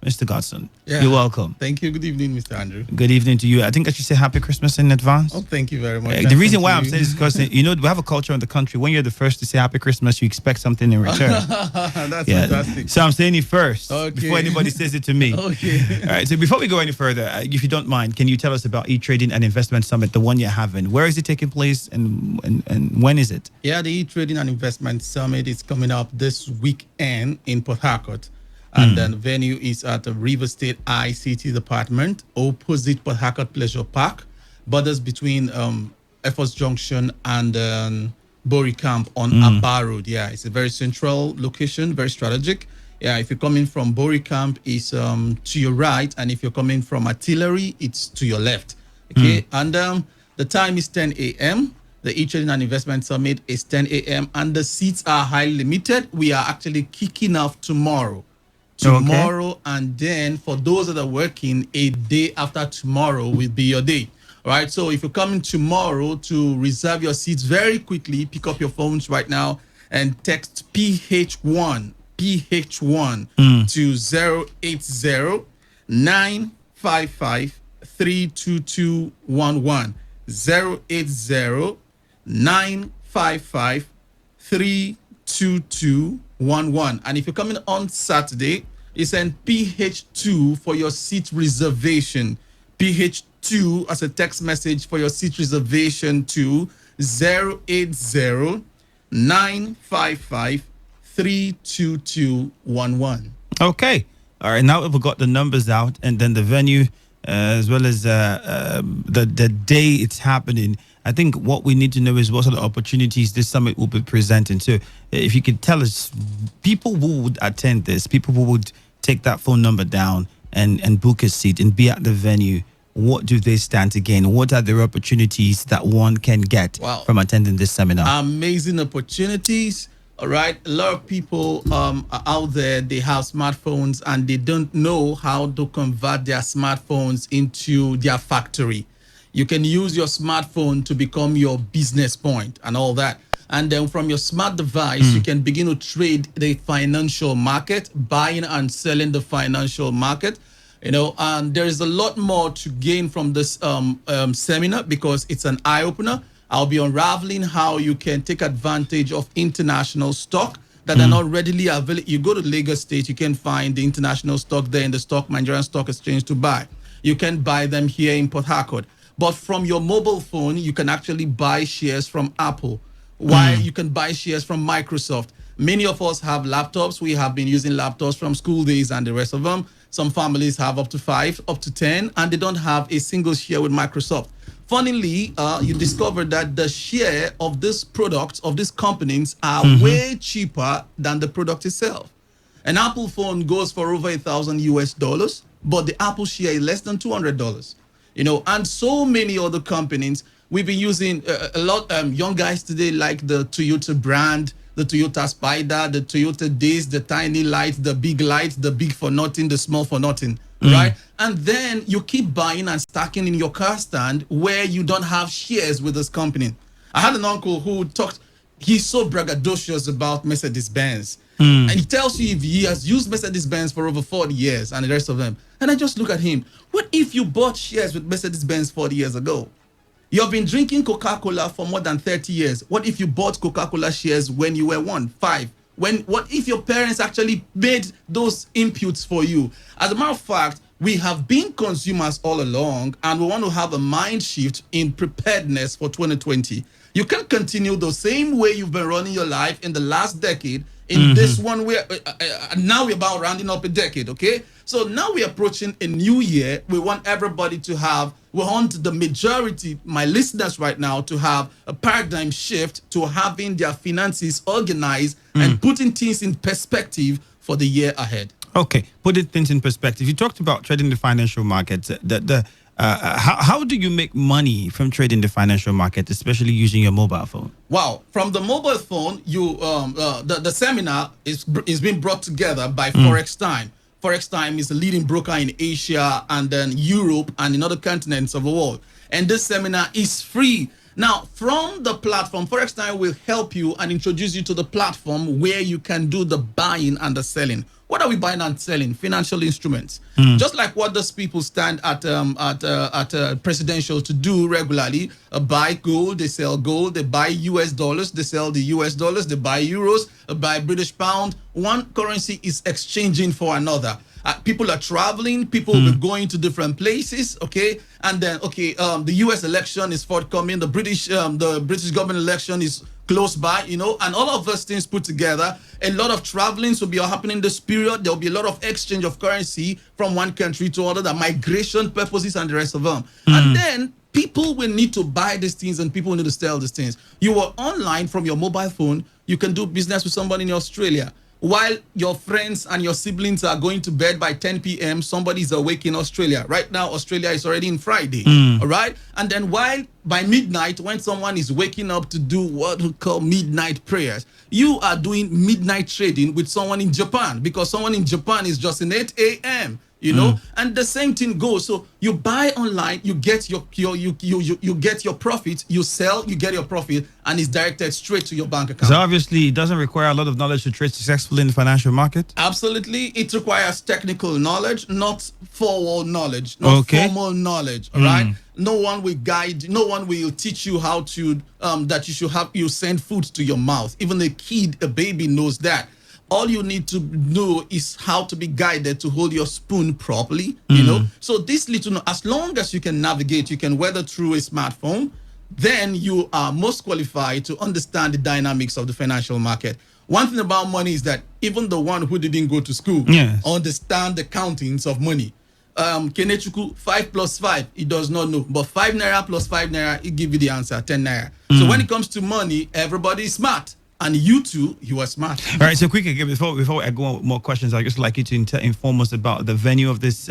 Mr. Godson, you're welcome. Thank you. Good evening, Mr. Andrew. Good evening to you. I think I should say Happy Christmas in advance. Oh, thank you very much. The reason why I'm saying this is because, we have a culture in the country. When you're the first to say Happy Christmas, you expect something in return. That's fantastic. So I'm saying it first Okay. before anybody says it to me. Okay. All right. So before we go any further, if you don't mind, can you tell us about e-trading and investment summit, the one you're having? Where is it taking place and when is it? Yeah, the e-trading and investment summit is coming up this weekend in Port Harcourt. And then the venue is at the River State ICT department, opposite Port Harcourt Pleasure Park, borders between Efforts Junction and Bury Camp on Abba Road. Yeah, it's a very central location, very strategic. Yeah, if you're coming from Bury Camp, it's to your right. And if you're coming from Artillery, it's to your left. Okay, and the time is 10 a.m. The e-trading and investment summit is 10 a.m. and the seats are highly limited. We are actually kicking off tomorrow. And then for those that are working, a day after tomorrow will be your day. All right, so if you're coming tomorrow to reserve your seats very quickly, pick up your phones right now and text PH1 to 080 955 32211 080 955 32211. And if you're coming on Saturday, you send PH2 for your seat reservation. PH2 as a text message for your seat reservation to 080 955 32211. Okay. All right. Now we've got the numbers out and then the venue as well as the day it's happening. I think what we need to know is what sort of opportunities this summit will be presenting. So if you could tell us, people who would attend this, people who would take that phone number down and book a seat and be at the venue, what do they stand to gain? What are the opportunities that one can get from attending this seminar? Amazing opportunities. All right. A lot of people are out there, they have smartphones and they don't know how to convert their smartphones into their factory. You can use your smartphone to become your business point and all that. And then from your smart device, you can begin to trade the financial market, buying and selling the financial market. And there is a lot more to gain from this seminar because it's an eye-opener. I'll be unraveling how you can take advantage of international stock that are not readily available. You go to Lagos State, you can find the international stock there in the Nigerian Stock Exchange to buy. You can buy them here in Port Harcourt. But from your mobile phone, you can actually buy shares from Apple, while you can buy shares from Microsoft. Many of us have laptops. We have been using laptops from school days and the rest of them. Some families have up to 5, up to 10, and they don't have a single share with Microsoft. Funnily, you discovered that the share of this product, of these companies, are way cheaper than the product itself. An Apple phone goes for over $1,000 US, but the Apple share is less than $200. And so many other companies. We've been using a lot. Young guys today like the Toyota brand, the Toyota Spider, the Toyota Days, the tiny lights, the big lights, the big for nothing, the small for nothing, right? And then you keep buying and stacking in your car stand where you don't have shares with this company. I had an uncle who talked. He's so braggadocious about Mercedes-Benz. And he tells you if he has used Mercedes-Benz for over 40 years and the rest of them. And I just look at him. What if you bought shares with Mercedes-Benz 40 years ago? You've been drinking Coca-Cola for more than 30 years. What if you bought Coca-Cola shares when you were 5? What if your parents actually made those inputs for you? As a matter of fact, we have been consumers all along, and we want to have a mind shift in preparedness for 2020. You can continue the same way you've been running your life in the last decade. In this one, now we're about rounding up a decade, okay? So now we're approaching a new year. We want everybody to have, we want the majority, my listeners right now, to have a paradigm shift to having their finances organized and putting things in perspective for the year ahead. Okay, putting things in perspective. You talked about trading the financial markets. How do you make money from trading the financial market, especially using your mobile phone? Wow, from the mobile phone, you the seminar is being brought together by Forex Time. Forex Time is a leading broker in Asia and then Europe and in other continents of the world. And this seminar is free. Now, from the platform, Forex Time will help you and introduce you to the platform where you can do the buying and the selling. What are we buying and selling? Financial instruments. Just like what those people stand at presidential to do regularly. Buy gold, they sell gold. They buy US dollars, they sell the US dollars. They buy euros, buy British pound. One currency is exchanging for another. People are traveling. People will be going to different places. Okay, and then the U.S. election is forthcoming. The British government election is close by. And all of those things put together, a lot of travelings will be happening this period. There will be a lot of exchange of currency from one country to another, migration purposes, and the rest of them. And then people will need to buy these things, and people will need to sell these things. You are online from your mobile phone. You can do business with somebody in Australia. While your friends and your siblings are going to bed by 10 p.m., somebody's awake in Australia. Right now, Australia is already in Friday. All right? And then while by midnight, when someone is waking up to do what we call midnight prayers, you are doing midnight trading with someone in Japan, because someone in Japan is just in 8 a.m., and the same thing goes. So you buy online, you get you get your profit, you sell, you get your profit, and it's directed straight to your bank account. So obviously it doesn't require a lot of knowledge to trade successfully in the financial market? Absolutely. It requires technical knowledge, not formal knowledge, not formal knowledge. All right. No one will guide, no one will teach you how to that you send food to your mouth. Even a kid, a baby knows that. All you need to know is how to be guided to hold your spoon properly, So this little, as long as you can navigate, you can weather through a smartphone, then you are most qualified to understand the dynamics of the financial market. One thing about money is that even the one who didn't go to school understand the countings of money. Kenechuku, 5 plus 5, he does not know. But 5 naira plus 5 naira, he give you the answer, 10 naira. So when it comes to money, everybody is smart. And you too, you are smart. All right, so quickly, before I go on with more questions, I'd just like you to inform us about the venue of this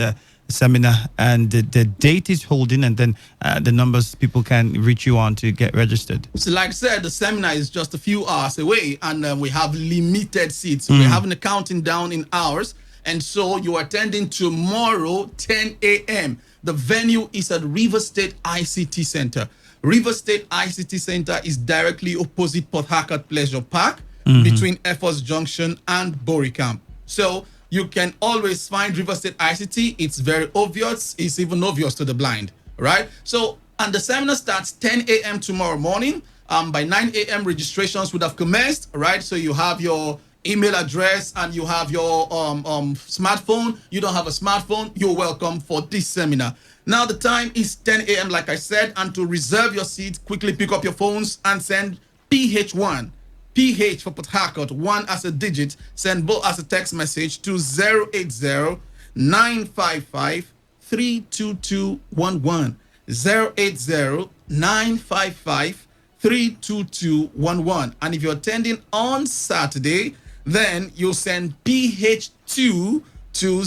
seminar and the date it's holding, and then the numbers people can reach you on to get registered. So like I said, the seminar is just a few hours away, and we have limited seats. We're having a counting down in hours, and so you're attending tomorrow, 10 a.m. The venue is at River State ICT Center. River State ICT Center is directly opposite Port Harcourt Pleasure Park, between Efforts Junction and Boricamp. So you can always find River State ICT. It's very obvious. It's even obvious to the blind, right? So, and the seminar starts 10 a.m. tomorrow morning. By 9 a.m. registrations would have commenced, right? So you have your email address and you have your smartphone. You don't have a smartphone, you're welcome for this seminar. Now the time is 10 a.m. like I said, and to reserve your seat, quickly pick up your phones and send PH1, PH for Port Harcourt, 1 as a digit, send both as a text message to 080-955-32211, 080-955-32211. And if you're attending on Saturday, then you'll send PH2 to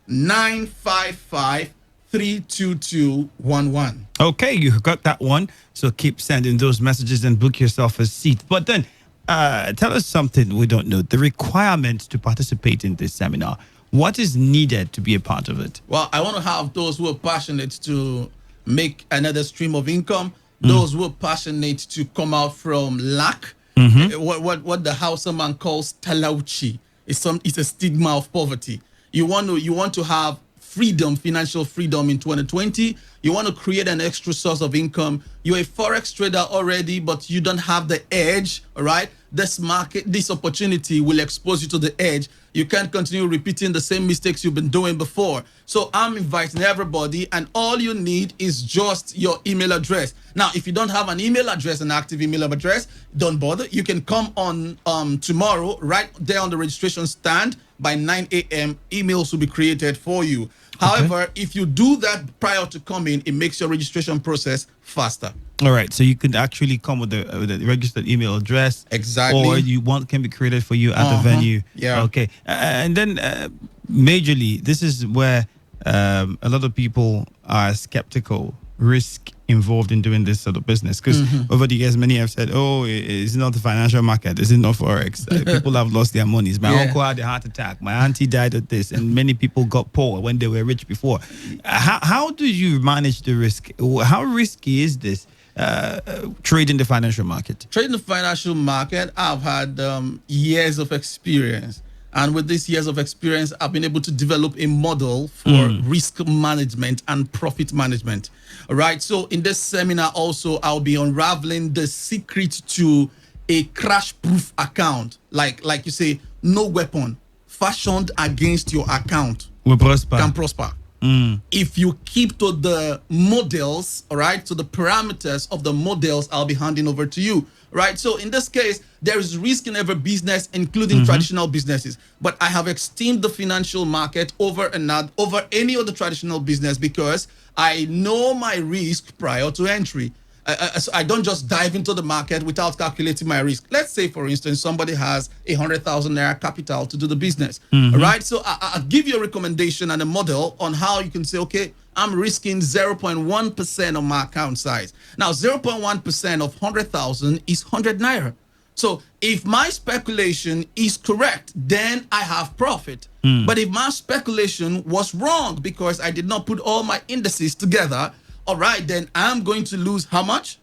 080-955-32211. Okay, you got that one. So keep sending those messages and book yourself a seat. But then tell us something we don't know. The requirements to participate in this seminar. What is needed to be a part of it? Well, I want to have those who are passionate to make another stream of income, those who are passionate to come out from lack, what the Hausa calls talauchi. It's a stigma of poverty. You want to have freedom, financial freedom in 2020. You want to create an extra source of income. You're a forex trader already, but you don't have the edge, all right? This market, this opportunity will expose you to the edge. You can't continue repeating the same mistakes you've been doing before. So I'm inviting everybody, and all you need is just your email address. Now, if you don't have an email address, an active email address, don't bother. You can come on tomorrow, right there on the registration stand by 9 a.m. Emails will be created for you. However, if you do that prior to coming, it makes your registration process faster. All right, so you could actually come with the registered email address, exactly, or you want can be created for you at the venue. Yeah. Okay, and then majorly, this is where a lot of people are skeptical. Risk involved in doing this sort of business, because over the years many have said, oh, it's not the financial market, it's not forex. People have lost their monies. My uncle had a heart attack, my auntie died of this, and many people got poor when they were rich before. How do you manage the risk? How risky is this trading the financial market? Trading the financial market, I've had years of experience. And with these years of experience, I've been able to develop a model for risk management and profit management. All right. So in this seminar also, I'll be unraveling the secret to a crash-proof account. Like you say, no weapon fashioned against your account will prosper. Can prosper. If you keep to the models, all right, to the parameters of the models I'll be handing over to you, right? So in this case, there is risk in every business, including traditional businesses. But I have esteemed the financial market over any other traditional business because I know my risk prior to entry. So I don't just dive into the market without calculating my risk. Let's say, for instance, somebody has 100,000 naira capital to do the business, all right? So I'll give you a recommendation and a model on how you can say, okay, I'm risking 0.1% of my account size. Now, 0.1% of 100,000 is 100 naira. So if my speculation is correct, then I have profit. But if my speculation was wrong because I did not put all my indices together, all right, then I'm going to lose how much?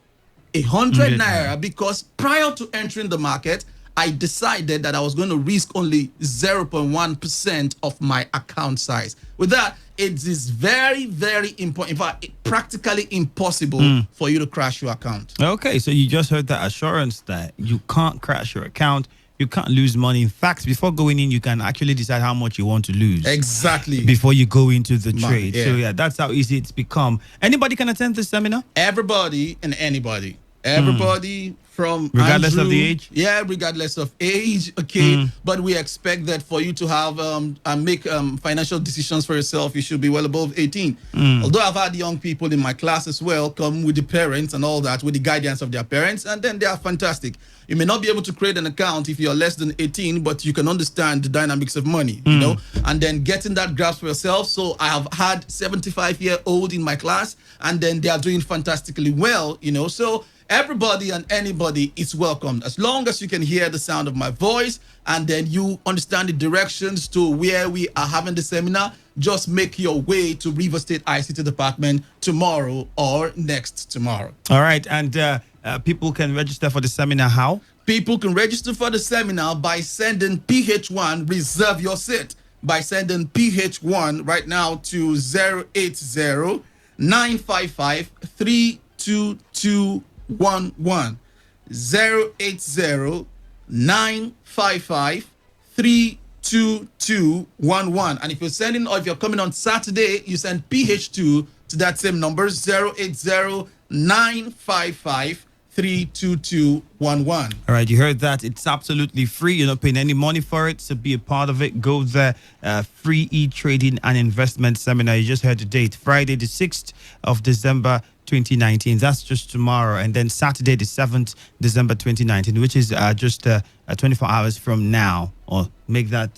100 naira, because prior to entering the market, I decided that I was going to risk only 0.1% of my account size. With that, it is very, very important. In fact, practically impossible for you to crash your account. Okay, so you just heard that assurance that you can't crash your account. You can't lose money. In fact, before going in, you can actually decide how much you want to lose. Exactly. Before you go into the trade. So yeah, that's how easy it's become. Anybody can attend this seminar? Everybody and anybody. Everybody from regardless of the age? Yeah, regardless of age. Okay. But we expect that for you to have and make financial decisions for yourself, you should be well above 18. Although I've had young people in my class as well come with the parents and all that, with the guidance of their parents, and then they are fantastic. You may not be able to create an account if you're less than 18, but you can understand the dynamics of money, you know, and then getting that grasp for yourself. So I have had 75-year-old in my class, and then they are doing fantastically well, you know. So everybody and anybody is welcome, as long as you can hear the sound of my voice and then you understand the directions to where we are having the seminar. Just make your way to River State ICT Department tomorrow or next tomorrow. All right. And people can register for the seminar how? People can register for the seminar by sending PH1, reserve your seat, by sending PH1 right now to 080 955 32211. 080 955 32211. And if you're sending, or if you're coming on Saturday, you send PH2 to that same number, 080 955 32211. All right, you heard that. It's absolutely free. You're not paying any money for it. So be a part of it. Go there. Free e-trading and investment seminar. You just heard the date. Friday, the 6th of December 2019. That's just tomorrow. And then Saturday, the 7th December 2019, which is just 24 hours from now. Or make that,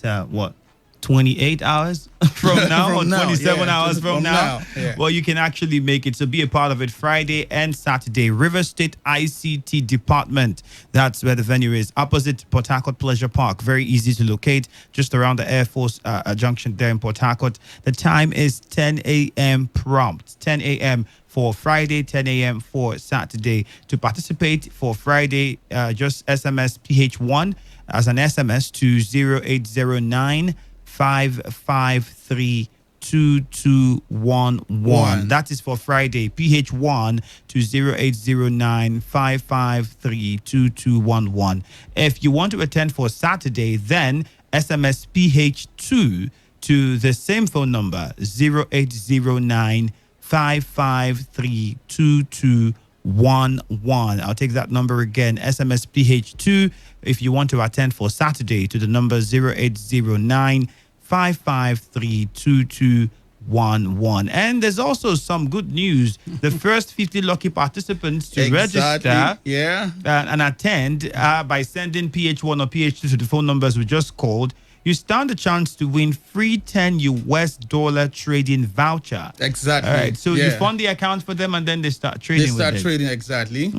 28 hours from now, or 27 hours from now. Yeah. Well, you can actually make it. So be a part of it Friday and Saturday. River State ICT Department. That's where the venue is. Opposite Port Harcourt Pleasure Park. Very easy to locate. Just around the Air Force junction there in Port Harcourt. The time is 10 a.m. prompt. 10 a.m. for Friday, 10 a.m. for Saturday. To participate for Friday, just SMS PH1 as an SMS to 0809 553 2211. That is for Friday. PH1 to 0809-553-2211. If you want to attend for Saturday, then SMS PH2 to the same phone number 0809-553-2211. I'll take that number again. SMS PH2 if you want to attend for Saturday to the number 0809-553-2211. And there's also some good news. The first 50 lucky participants to register and attend by sending PH1 or PH2 to the phone numbers we just called, you stand a chance to win free $10 US trading voucher. Exactly. All right. So you fund the account for them and then they start trading with it. They start trading, exactly.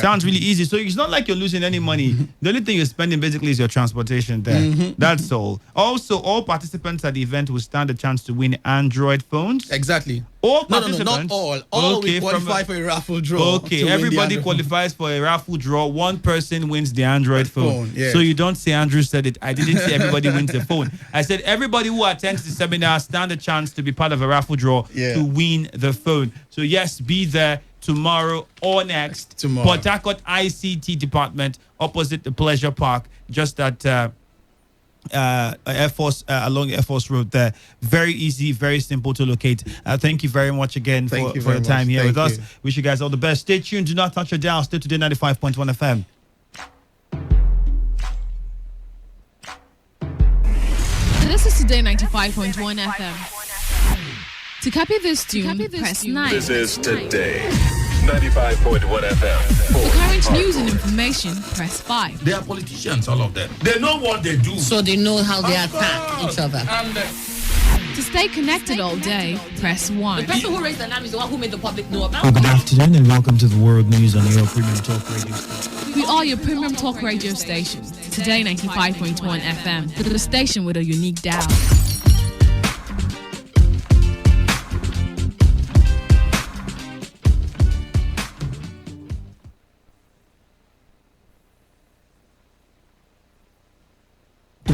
Sounds really easy. So it's not like you're losing any money. The only thing you're spending basically is your transportation there. That's all. Also, all participants at the event will stand a chance to win Android phones. Exactly. All No, participants. not all. All will qualify for a raffle draw. Okay, everybody qualifies for a raffle draw. One person wins the Android phone. Yes. So you don't say Andrew said it. I didn't say everybody wins the phone. I said everybody who attends the seminar stand a chance to be part of a raffle draw to win the phone. So yes, be there tomorrow or next. Port Harcourt ICT department opposite the Pleasure Park, just at Air Force along Air Force Road there. Very easy, very simple to locate. Thank you very much again for your time here with us. Wish you guys all the best. Stay tuned. Do not touch your dial. Stay Today 95.1 FM. This is Today 95.1 FM. To copy this tune, press 9. This is Today 95.1 FM. For current news and information, press 5. They are politicians, all of them. They know what they do. So they know how they attack each other. To stay connected all day, press 1. The person who raised the alarm is the one who made the public know about. Good afternoon and welcome to the World News on your Premium Talk Radio station. We are your Premium Talk Radio station. Today 95.1 FM. The station with a unique dial.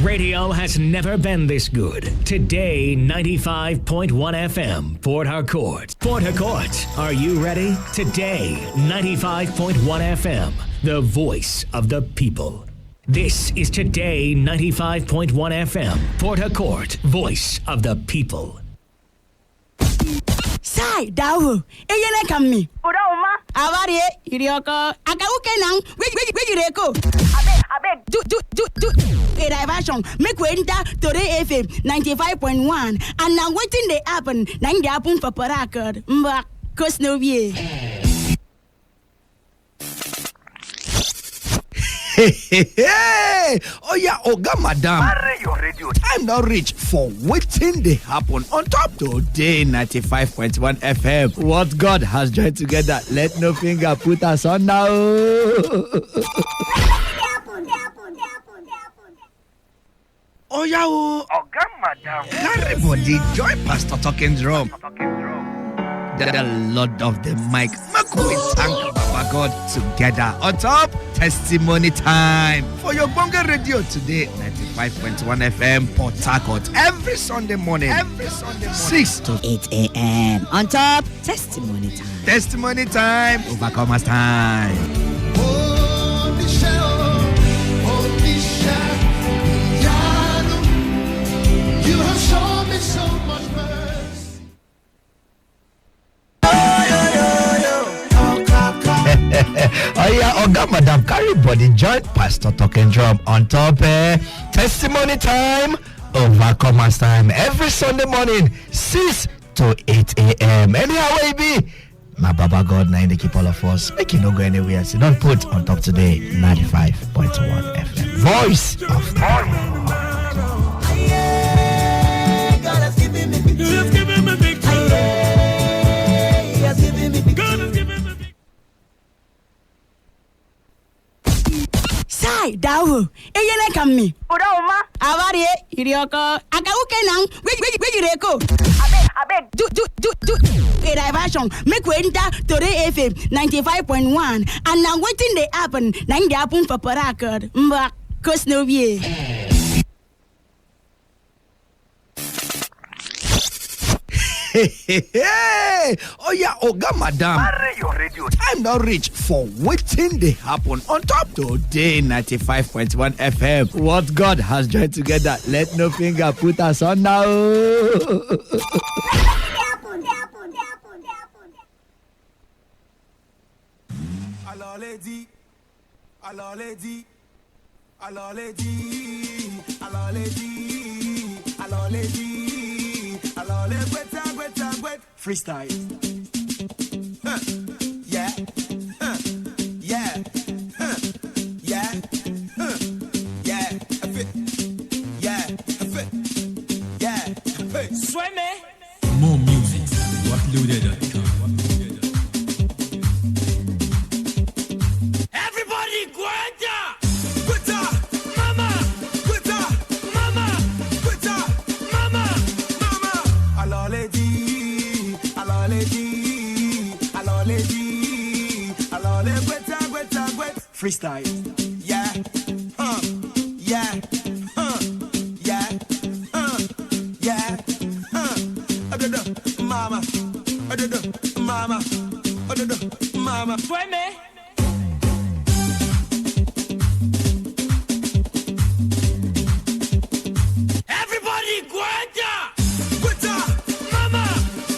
Radio has never been this good. Today, 95.1 FM, Port Harcourt. Port Harcourt, are you ready? Today, 95.1 FM, the voice of the people. This is Today, 95.1 FM, Port Harcourt, voice of the people. Sai, Dawu, Eyene Kami. Udauma, Avare, Irioko, Akaukenang, Wigireko. Abeg, do a diversion. Make we enter Today FM 95.1. And now waiting they happen, nine they happen for Parakard. Mba, cause no ye. Hey! Oh yeah, Oga Madam. Time now reach for waiting they happen on top Today 95.1 FM. What God has joined together, let no finger put us on now. Oh yeah, Oga Madam. Everybody join Pastor Talking Drum. The Lord of the mic. Make we thank Baba God together on top testimony time for your Bonga Radio today 95.1 FM Port Harcourt every Sunday morning 6 to 8 a.m. on top testimony time overcomers time. You have shown me so much mercy. Oh yeah, Oga Madam, carry body join Pastor Talking Drum on top testimony time, overcomers time every Sunday morning 6 to 8 a.m. Anyhow it be, my Baba God now they keep all of us, make you no go anywhere. So don't put on top today 95.1 FM, voice of Sai, Dawu, Eyene Kami. Udauma, Avare, Irioko, Akaukenang, Wigireko. Abeg, do a diversion. Make we enter Today FM 95.1. And now waiting they happen, nine they happen for Parakard. Mba, cause no ye. Hey! Oh yeah, Oga Madam. Marry your radio. Time now reach for waiting they happen on top today 95.1 FM. What God has joined together, let no finger put us on now. Freestyle. Yeah. Yeah. Yeah. Yeah. Yeah. Yeah. Swim it. More music. Uploaded.com. Everybody, Guanta! Guanta! Mama! Guanta! Mama! Guanta! Mama! Mama! Aloledi! Aloledi! Aloledi! Alole! Guanta! Guanta! Guanta! Freestyle. Yeah. Yeah. Yeah. Yeah. Mama. Mama. Mama. Swim it. Everybody, Guanta! Guanta! Mama!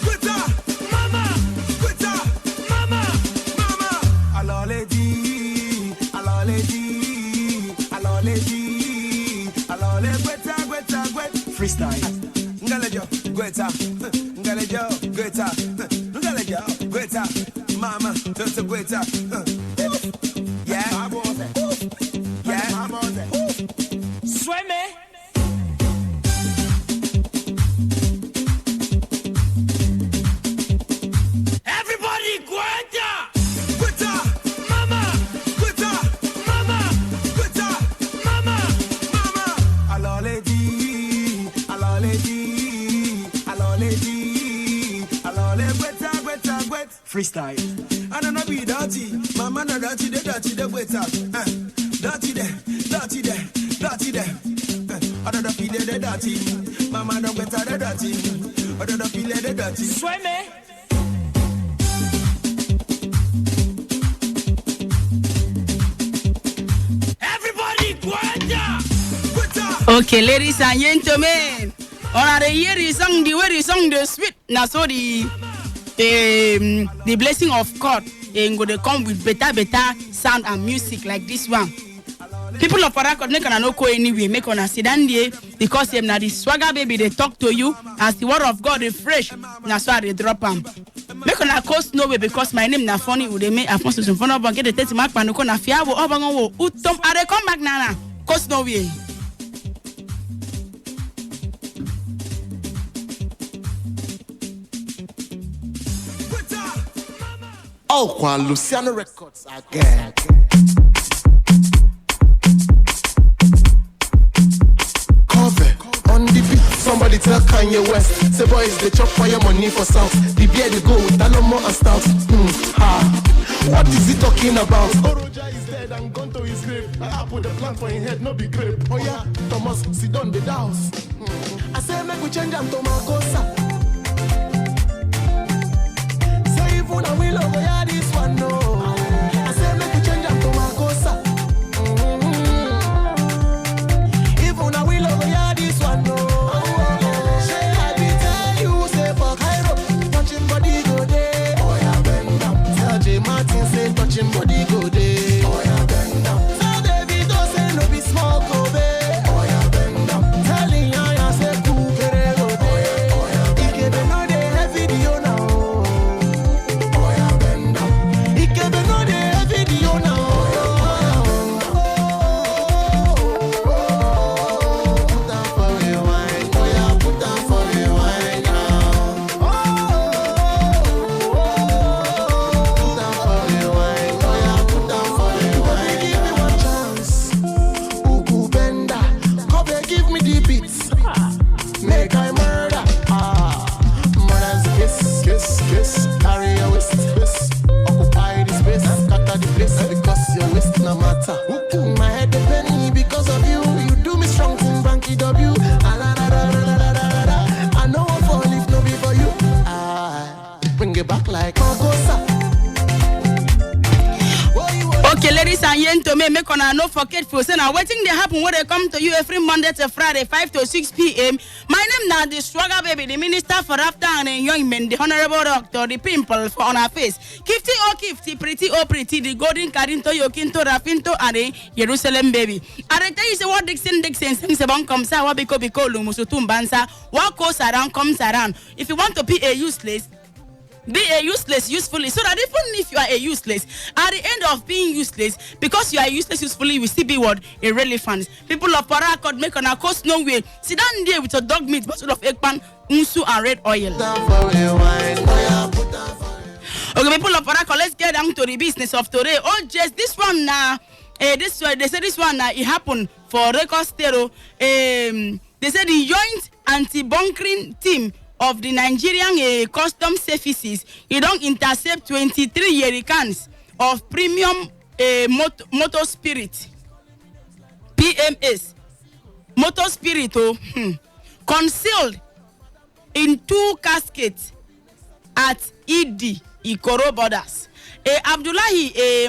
Guanta! Mama! Guanta! Mama! Mama! Aloledi! Aloledi! Aloledi! Alole! Guanta! Guanta! Guanta! Freestyle. Ngalejo! Guanta! Ngalejo! Guanta! Ngalejo! Guanta! Mama! Toto Guanta! Yeah! Yeah! Swim it! Everybody, Guanta! Guanta! Mama! Guanta! Mama! Guanta! Mama! Mama! Aloledi! Aloledi! Aloledi! Alole! Guanta! Guanta! Guanta! Freestyle. I don't know be dirty. Mama no dirty, the Guanta. Dirty there. I don't feel the dirty. Mama don't get the dirty. I don't feel the dirty. Swim it. Everybody, Guanta! Okay, ladies and gentlemen, on the year is song, the way the song the sweet. Now so the blessing of God and go to come with better sound and music like this one. People of Parakot make no go anyway, make on a sit down there because them na the swagger baby they talk to you as the word of God is fresh. Na so they drop them. Make on a coast no way because my name na funny would they make a phone to phone up and get the 30 mark panuko na fiabo obango utom are they come back nana coast no way. Oh, Juan Luciano Records again. Cover on the beat. Somebody tell Kanye West, say boys they chop for your money for south. The beer they go with no more and stout. What is he talking about? Oroja is dead and gone to his grave. I put the plant for his head, no be grape. Oh yeah, Thomas, sit down the house. I say make we change them to Makosa. Say if una will over here this one no. I say make we change them to Makosa. If una will over here this one no. Say I be tell you say for Cairo, touching body go there. Oh yeah, bend down. Tell J Martin say touching body go there. Oh yeah, bend down. Tell David don't say no be small go there. Oh yeah, bend down. Telling ya say cool kere go there. Oh yeah, bring it back like Makosa. Okay, ladies and gentlemen, make on no forget for saying waiting they happen when they come to you every Monday to Friday, 5 to 6 p.m. My name now the Swagger Baby, the Minister for After and Young Men, the Honorable Doctor, the Pimple for on our face. Kifty or Kifty, pretty or pretty, the Golden Carinto, Yokinto, Rafinto, and a Jerusalem Baby. I tell you say what Dixon things about comes out, what because Lumusutum Bansa, what goes around comes around. If you want to be a useless, be a useless usefully, so that even if you are a useless, at the end of being useless, because you are useless usefully, you will still be what? Irrelevant. People of Parakot make on a coast no way. Sit down there with a dog meat, bottle of eggpan, unsu and red oil. Okay, people of Parakot, let's get down to the business of today. Oh, just this one now. They say this one it happened for record stereo. They said the joint anti-bunkering team of the Nigerian customs services, it don't intercept 23 jerrycans of premium motor spirit, PMS, motor spirit, concealed in 2 caskets at ED Ikoro borders. Abdullahi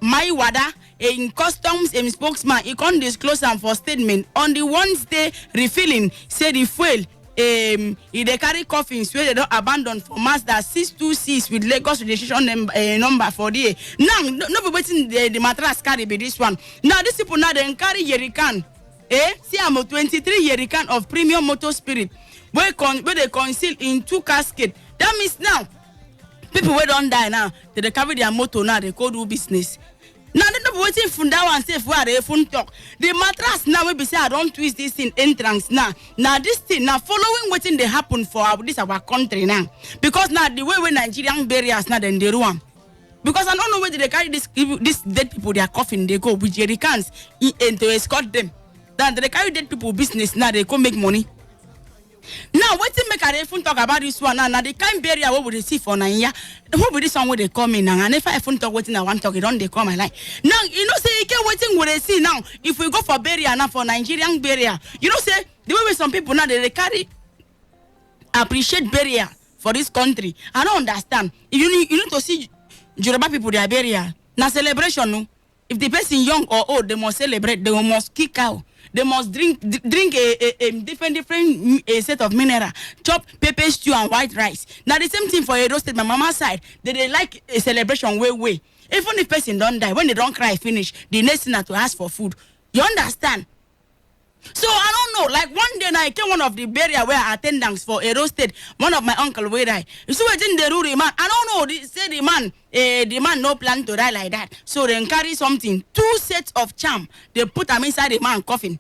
Maiwada, in customs spokesman, he can't disclose them for statement on the Wednesday refilling, said the fuel. They carry coffins where they don't abandon for Mazda 626 with Lagos registration number for the now no be waiting the mattress carry be this one. Now these people now they carry jerrycan. See I'm 23 jerrycan of premium motor spirit where they conceal in 2 caskets. That means now people who don't die now they carry their motor now they go do business. Now they don't waiting for that one safe where they phone talk. The mattress now will be say I don't twist this in entrance now. Now this thing now following waiting they happen for our country now. Because now the way Nigerian barriers now then they do one. Because I don't know where they carry this dead people their coffin they go with jerrycans and to escort them. Then they carry dead people business now they go make money. Now, what make I even talk about this one now? Now the kind barrier what would they see for Nanya? Who would this one where they come in now? And if I even talk waiting I want to talk, it don't they come my line. Now, you know say you can't waiting what they see now. If we go for barrier now for Nigerian barrier, you know say the way some people now they carry appreciate barrier for this country. I don't understand. If you need to see Yoruba people their barrier. Now celebration no. If the person young or old, they must celebrate. They must kick out. They must drink a different set of mineral. Chop pepper stew and white rice. Now the same thing for a roasted my mama's side. They like a celebration way. Even if person don't die, when they don't cry finish, the next thing to ask for food. You understand? So I don't know. Like one day I came one of the barrier where attendants for a roasted. One of my uncle where die. You see what in the rule man? I don't know. They say the man no plan to die like that. So they carry something. 2 sets of charm. They put them inside the man coffin.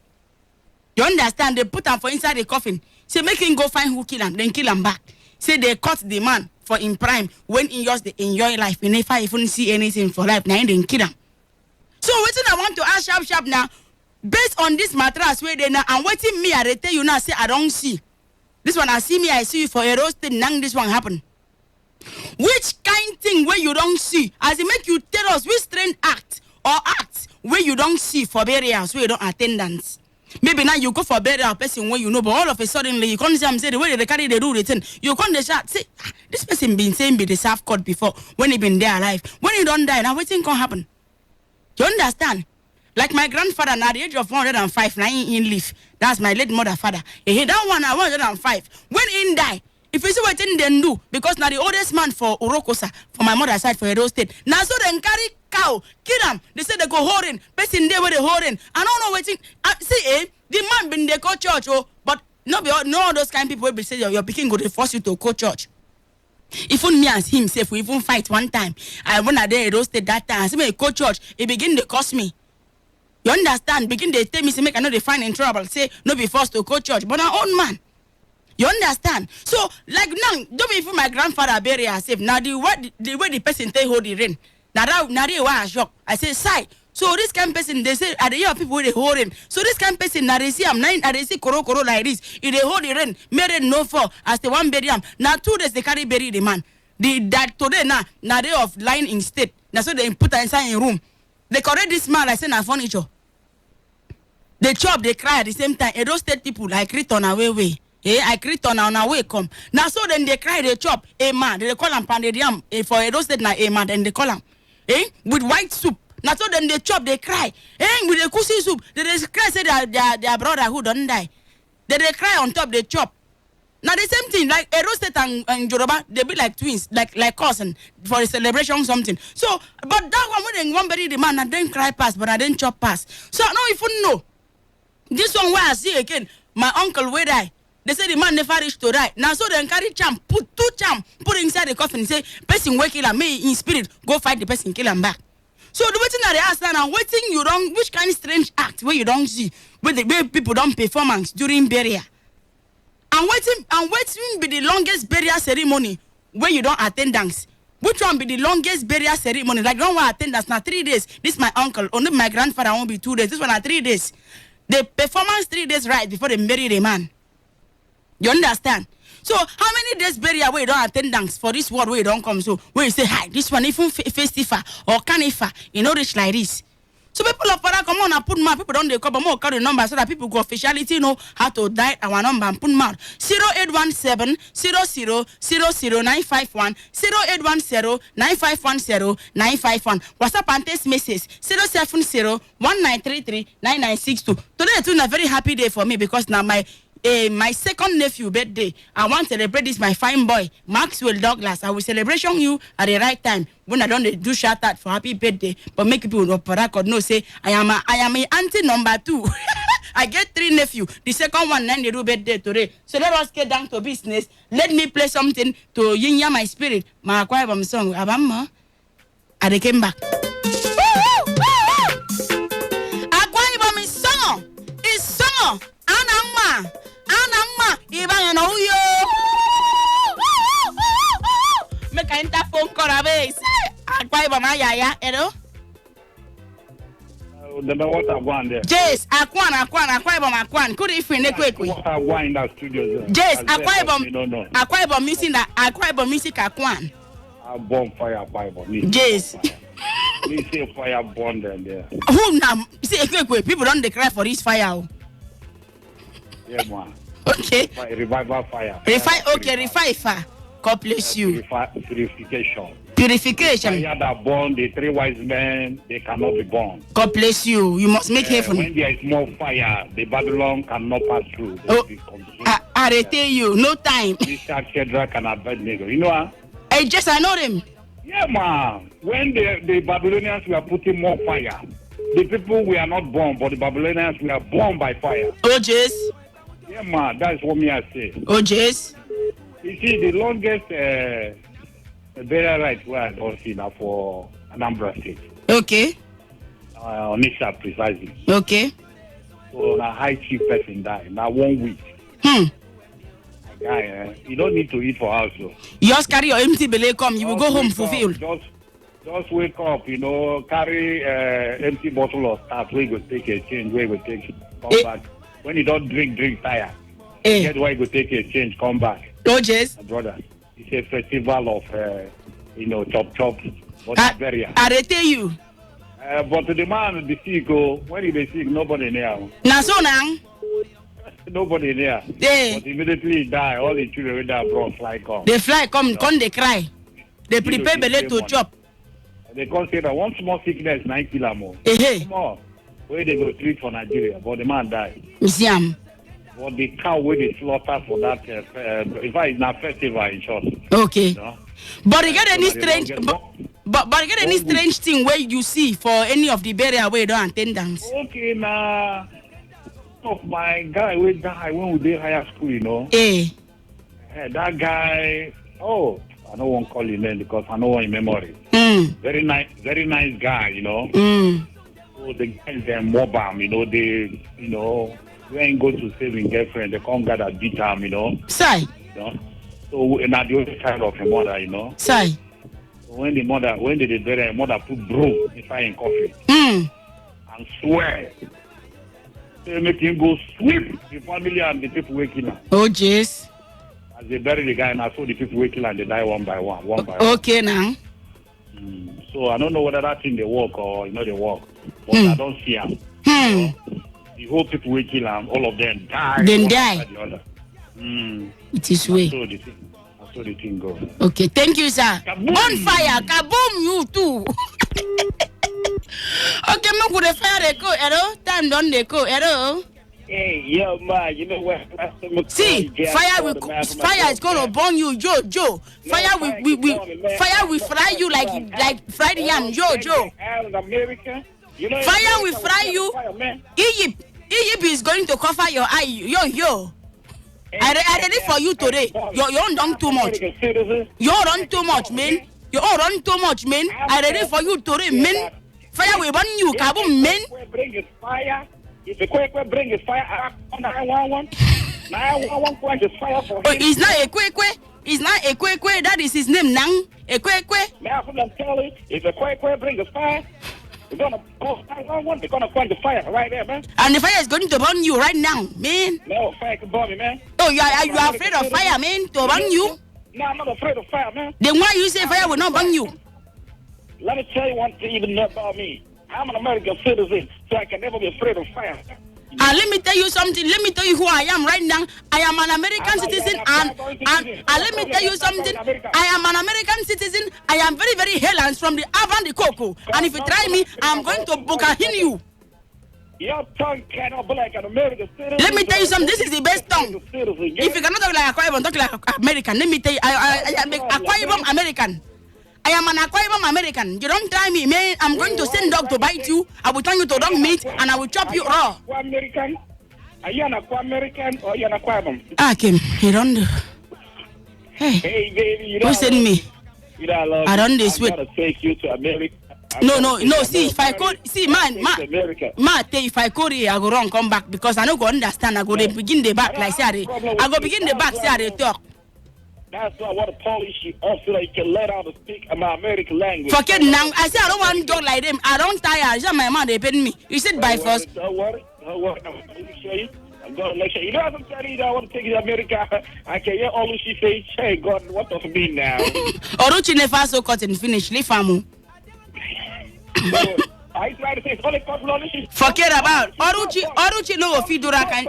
You understand? They put them for inside the coffin. Say make him go find who kill him, then kill him back. Say they cut the man for in prime when he just enjoy life. He never even see anything for life. Now they kill him. So what I want to ask sharp now. Based on this mattress where they now and waiting me, I tell you now say I don't see. This one I see me, I see you for a roasted now this one happen. Which kind thing where you don't see? As it make you tell us which strange act or acts where you don't see for burials where you don't attendance. Maybe now you go for burial person where you know, but all of a sudden you can't say I'm saying the way they carry the do the thing. You can't shout say this person been saying be the self court before when he been there alive. When he don't die, now what thing can happen? You understand? Like my grandfather, now at the age of 105, now he live. That's my late mother father. He that one at 105. When he die, if you see what he then do, because now the oldest man for Urokosa, for my mother's side for Edo State. Now so then carry cow, kill them. They say they go holding, person there where they holding. I don't know what thing. See, the man been there go church, but no those kind of people will be say your picking go to force you to go church. Even me and himself, we even fight one time. I went at there Edo State that time. I say me go church, it begin to cost me. You understand? Begin they tell me say make I know they find in trouble. Say no be forced to go church, but our own man. You understand? So like now, don't be even my grandfather bury herself. Now the way the person take hold the rain. Now they were shocked. I say side. So this kind of person they say are the people they hold in. So this kind of person now they see I'm nine. They see koro like this. If they hold the rain, may rain no fall as the one bury him. Now 2 days they carry bury the man. That today now they of lying in state. Now so they put her inside a room. They correct this man like say na furniture. They chop, they cry at the same time. Edo State people like return away. I create on our way come. Now so then they cry, they chop. Man, they call them pounded yam. For a roasted na man, then they call them. With white soup. Now so then they chop, they cry. With the kusi soup, they cry say their brother who don't die. They cry on top, they chop. Now the same thing, like a roasted and Yoruba, they be like twins, like cousin for a celebration something. So, but that one when one bury the man, I didn't cry pass, but I didn't chop pass. So I don't even know. This one where I see again, my uncle where die. They say the man never reached to die. Now so they carry champ, put 2 champ, put inside the coffin and say, person wake kill him, may in spirit go fight the person, kill him back. So the waiting that they ask now, waiting you don't, which kind of strange act where you don't see, where the way people don't performance during burial. And waiting be the longest burial ceremony where you don't attendance. Which one be the longest burial ceremony? Like don't want attendance now 3 days. This my uncle, only my grandfather won't be 2 days. This one are 3 days. The performance 3 days right before they bury the man. You understand? So how many days burial where you don't attendance for this word where you don't come? So where you say hi, this one even festival or carnival, you know reach like this. So people of Para come on and put mouth. People don't they come more carry number so that people go officiality know how to dial our number and put mouth 0817 0000951 0810 9510 951. WhatsApp and text message 070 1933 9962. Today it's a very happy day for me because now my second nephew birthday. I want to celebrate this my fine boy Maxwell Douglas. I will celebration you at the right time when I don't do shout out for happy birthday, but make people know know say I am a auntie number 2. I get 3 nephew. The second one then they do birthday today. So let us get down to business. Let me play something to yin my spirit. My choir song Abama. And they came back. Akwa song is song. Anangma. Iban and oh yo. Make a phone call a base. Akwa Maya, hello. The what I want there. Yes, Akwan. Could if we neck quickly. What I want in that studio. Yes, Akwa missing that Akwa music Akwan. A bonfire Bible. Yes. We say fire burn them there. Who now? See, quick, people don't declare for this fire. Yeah, man. Okay. Revival fire. Revive. God bless you. Purification. Fire that burn the 3 wise men, they cannot be born. God bless you. You must make heaven. When there is more fire, the Babylon cannot pass through. I tell you, no time. Mr. Shadrach and Abednego. You know what? I know them. Yeah, man. When the Babylonians were putting more fire, the people were not born, but the Babylonians were born by fire. Oh, yes. Yeah, man. That's what me I say. Oh, yes. You see, the longest burial right where I don't see now for Anambra State. Okay. Onitsha precisely. Okay. So a high chief person died. Now 1 week. Guy, you don't need to eat for house. So. You just carry your empty belly come. You will go home fulfilled. Just wake up, carry empty bottle of stuff. Where you go take a change. Where you go take come back. When you don't drink tire. Get where you go take a change. Come back. Oh, yes. Brother, it's a festival of chop. I tell you. But the man, the sick, when he is sick, nobody there. Now so now. Nobody there. Yeah. But immediately he die. All the children with that bro fly come. They fly come, they cry. They prepare belly to chop. They can't say that one small sickness 9 kill more. Come on. Where they go treat for Nigeria, but the man died. Museum. But the cow where they slaughter for that, in fact, it's not festival in short. Okay. You know? But you get any strange, but you get any strange thing where you see for any of the burial where you don't attendance? Okay, now. Of my guy we die when we did higher school, that guy, I don't want to call him name because I know his memory. Very nice guy, So the guys they mob him, they ain't go to save his girlfriend, they come gather beat him, Say. So and at the other side of the mother, Say. So when they did bury mother put broom inside in coffee. And swear. They make him go sweep the family and the people waking up. Oh, jeez. As they bury the guy, and I saw the people waking and they die one by one. Okay, now. So I don't know whether that thing they work or they work. But I don't see them. The whole people waking and all of them die. Then die. The other. It is way. I saw the thing go. Okay, thank you, sir. Bonfire, kaboom, you too. Okay, me go the fire go, hello. Time done they go, hello. Hey, yo, man, you know what? See, fire is gonna burn you, Joe. Fire we fry you like fried yam, Joe. Fire will fry you. Egypt is going to cover your eye, yo. I ready for you today. You done too much. You run too much, man. You all run too much, man. I ready for you today, man. Fire will burn you, kaboom, man. Bring his fire. If the quick bring his fire, 911. 911 point is fire for him. Oh, it's not a quick. It's not a quick. That is his name, Nang. A quick. Now, I'm telling you, if the quick bring his fire, we're gonna call 911. They're gonna point the fire right there, man. And the fire is going to burn you right now, man. No, fire can burn me, man. Oh, you are afraid of fire, man, to burn you? No, I'm not afraid of fire, man. Then why you say fire will not burn you? Let me tell you one thing even about me. I'm an American citizen, so I can never be afraid of fire. And let me tell you something. Let me tell you who I am right now. I am an American citizen, and let me tell you something. I am an American citizen. I am very, very Helens from the Avant de Coco. And if you try me, I'm going to Bukahin you. Your tongue cannot be like an American citizen. Let me tell you something. This is the best tongue. If you cannot talk like Akwa Ibom, talk like American. Let me tell you, I am Akwa Ibom American. I am an Akwa Ibom American. You don't try me, man. I'm going to send dog to bite you. I will turn you to dog meat and I will chop you raw. American? Are you an Akwa American or are you an Akwa Ibom? Kim, you don't do. Hey, baby, you don't send me. You don't love I don't this way. I'm gonna take you to America. No. See, if I could, see, man, if I could, I go wrong, come back because I don't go understand. I go begin the back like say I go begin the back say I talk. That's why I want to polish you off so that you can let out and speak my American language. Forget now. I said I don't want to talk like them. I don't tire. It's my man, they pay me. You said by first. Don't worry. I'm going to show you. I'm going to lecture you. You know what I'm telling you? I want to take you to America. I can hear all she say, hey, God, what of me now? Oruchi never so cut and finish. Leave famu. I try to say it's only couple of issues. Forget about Oruchi no Fidura kind.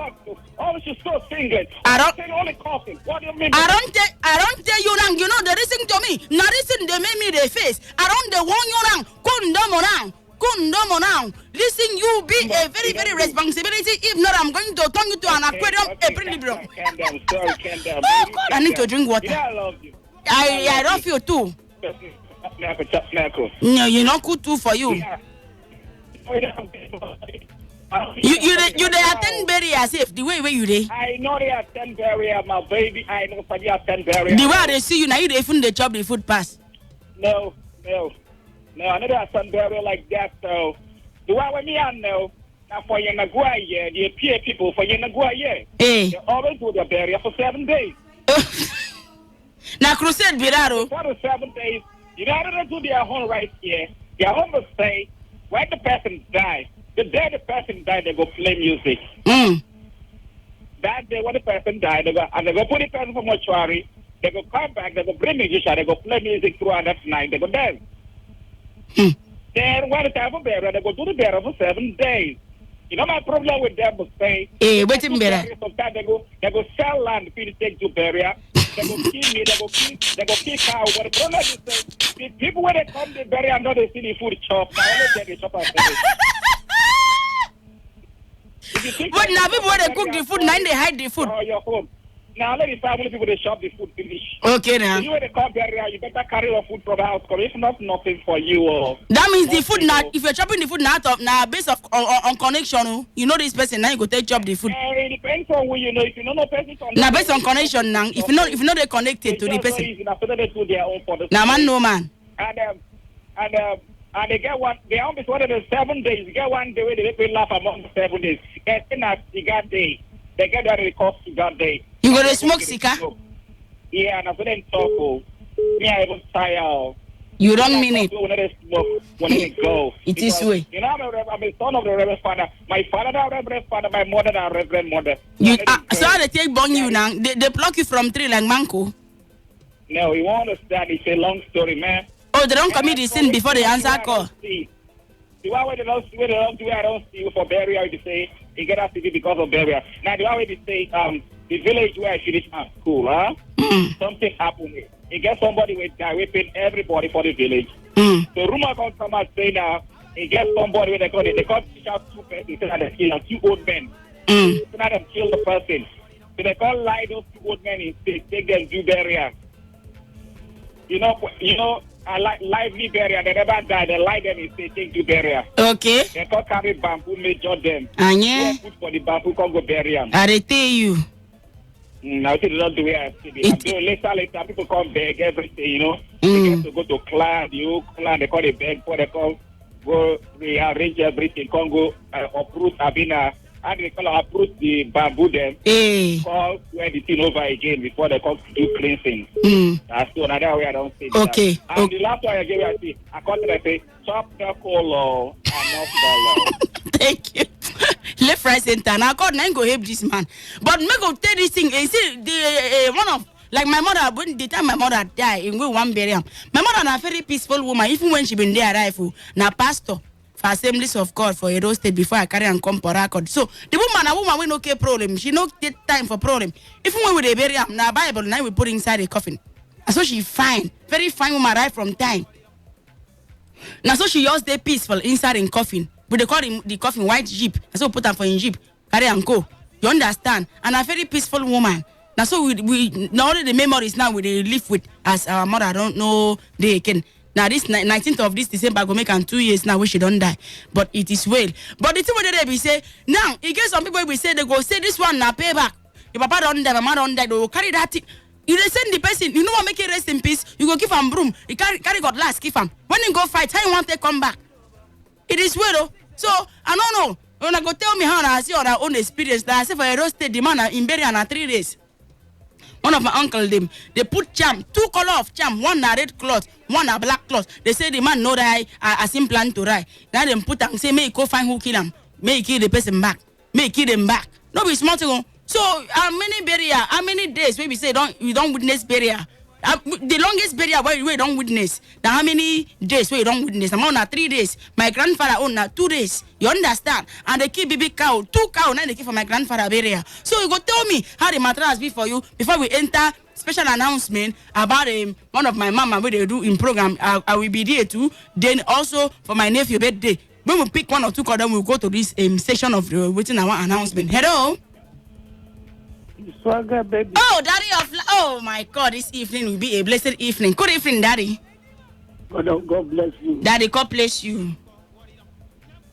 Oruchi so singlet. I don't only coughing. What do you mean? I don't tell you now. You know they listen to me. Now listen, they make me their face. I don't the one you now. Kundomo now. Listen, you be a very, very responsibility. If not, I'm going to turn you to an aquarium. Calm down. Sorry, calm down. Oh God, I need to drink water. Yeah, I love you. I love you too. No, you're not good too for you. You they attend barrier safe the way you dey. I know they attend barrier, my baby. I know for the attend barrier. The way they see you now, you even they chop the food pass. No. I know they attend barrier like that. So the way with me I know. Now for Yanagua, yeah, the peer people for Yanagua, yeah. Hey. They always do the barrier for 7 days. Now crusade biraro. For the 7 days, you know they do their home right here. Their home will say when the person dies. The day the person died, they go play music. That day when the person died, they go put the person for mortuary. They go come back, they go bring musician, they go play music throughout that night, they go dance. Then when the time for burial, they go do the burial for 7 days. You know my problem with them was say, wait a minute. Sometimes they go sell land for you to take to burial. They go kill me, they go kill cow. But the problem is the people when they come to burial, know they see the food chop. Now only get the chop and but now people when they cook the food, now they hide the food. Oh, your home. Now let the family people they shop the food finish. Okay now. You when they come burial, you better carry your food from the house. Because if not, nothing for you. That means the food now. If you're chopping the food now based on connection, you know this person now you go take chop the food. It depends on who you know. If you know no person. Now based on connection now, if you know they connected to the person. Now man no man. And they get one. They almost one of the 7 days. You get 1 day where they laugh among the 7 days. Get in a cigar day. They get that it costs cigar day. You go to smoke cigar? Yeah, and I couldn't talk. Me, I was tired. You don't mean it. When they go. It is way. You know, I'm a son of the Reverend Father. My father, the Reverend Father. My mother, the Reverend Mother. So they take bong you now. They pluck you from tree like mango. No, you won't understand. It's a long story, man. Oh, they don't commit the sin before they answer call. The one where they don't do I don't see you for burial, they say you get us to be because of burial. Now the one where they say the village where I finished my school, something happened. You get somebody with guy whipping everybody for the village. The rumor come out saying now, you get somebody with they call teach out 2 persons, so that they kill 2 old men. So that they kill the person. So they call lie those 2 old men instead, take them do burial. You know, lively burial, they never die, they lie them instead, take do burial. Okay. They call carry bamboo, major them. Yeah. Put for the bamboo, come go bury them. I tell you. I think not the way I see it. Later, people come beg everything, you know. They get to go to clan, the old clan, they call it beg, before they come, go rearrange everything, come go uproot, and they call uproot the bamboo them, call where the thing over again before they come to do cleansing. That's the another way I don't see it. Okay. And the last one I gave you, I see, I call it, I say, chop the color and not color. Thank you. Left, right, center. Now God, now go help this man. But me go tell this thing. You see, the one of like my mother. When the time my mother died, in one burial, my mother na very peaceful woman. Even when she been there, arrive na pastor for Assemblies of God for Edo State before I carry and come for record. So the woman, a woman we no care problem. She no take time for problem. Even when we dey bury am, na Bible now we put inside a coffin. And so she fine, very fine woman right from time. Now so she just stay peaceful inside in coffin. But they call him the coffin white jeep. And so put her for in jeep. Carry and go. You understand? And a very peaceful woman. Now so we not only the memories now we live with as our mother don't know they can. Now this 19th of this December go make and 2 years now we she don't die. But it is well. But the thing with they be say now in case some people will say they go say this one now pay back. If papa don't die, mama don't die, they will carry that thing. You they send the person, you know what make it rest in peace, you go give him broom, you carry God last, give him. When you go fight, how you want to come back? It is well, so I don't know. When I go tell me how I see on our own experience, that I say for a roasted the man in burial na 3 days. One of my uncle them, they put charm, 2 color of charm, one a red cloth, one a black cloth. They say the man no die, as him plan to die. Now them put and say, may go find who kill him, may kill the person back, may kill them back. No be smart to go. So how many burial, how many days we say we don't witness burial? The longest burial where we don't witness. Now how many days we don't witness? I'm on 3 days. My grandfather own 2 days. You understand? And they keep baby cow, 2 cow, now they keep for my grandfather burial. So you go tell me how the matter has been for you before we enter special announcement about one of my mama where they do in program. I will be there too. Then also for my nephew birthday. When we pick 1 or 2 of them, we'll go to this section of the waiting our announcement. Hello. Swagger, baby. Oh, daddy oh my God, this evening will be a blessed evening. Good evening, daddy. God bless you. Daddy, God bless you.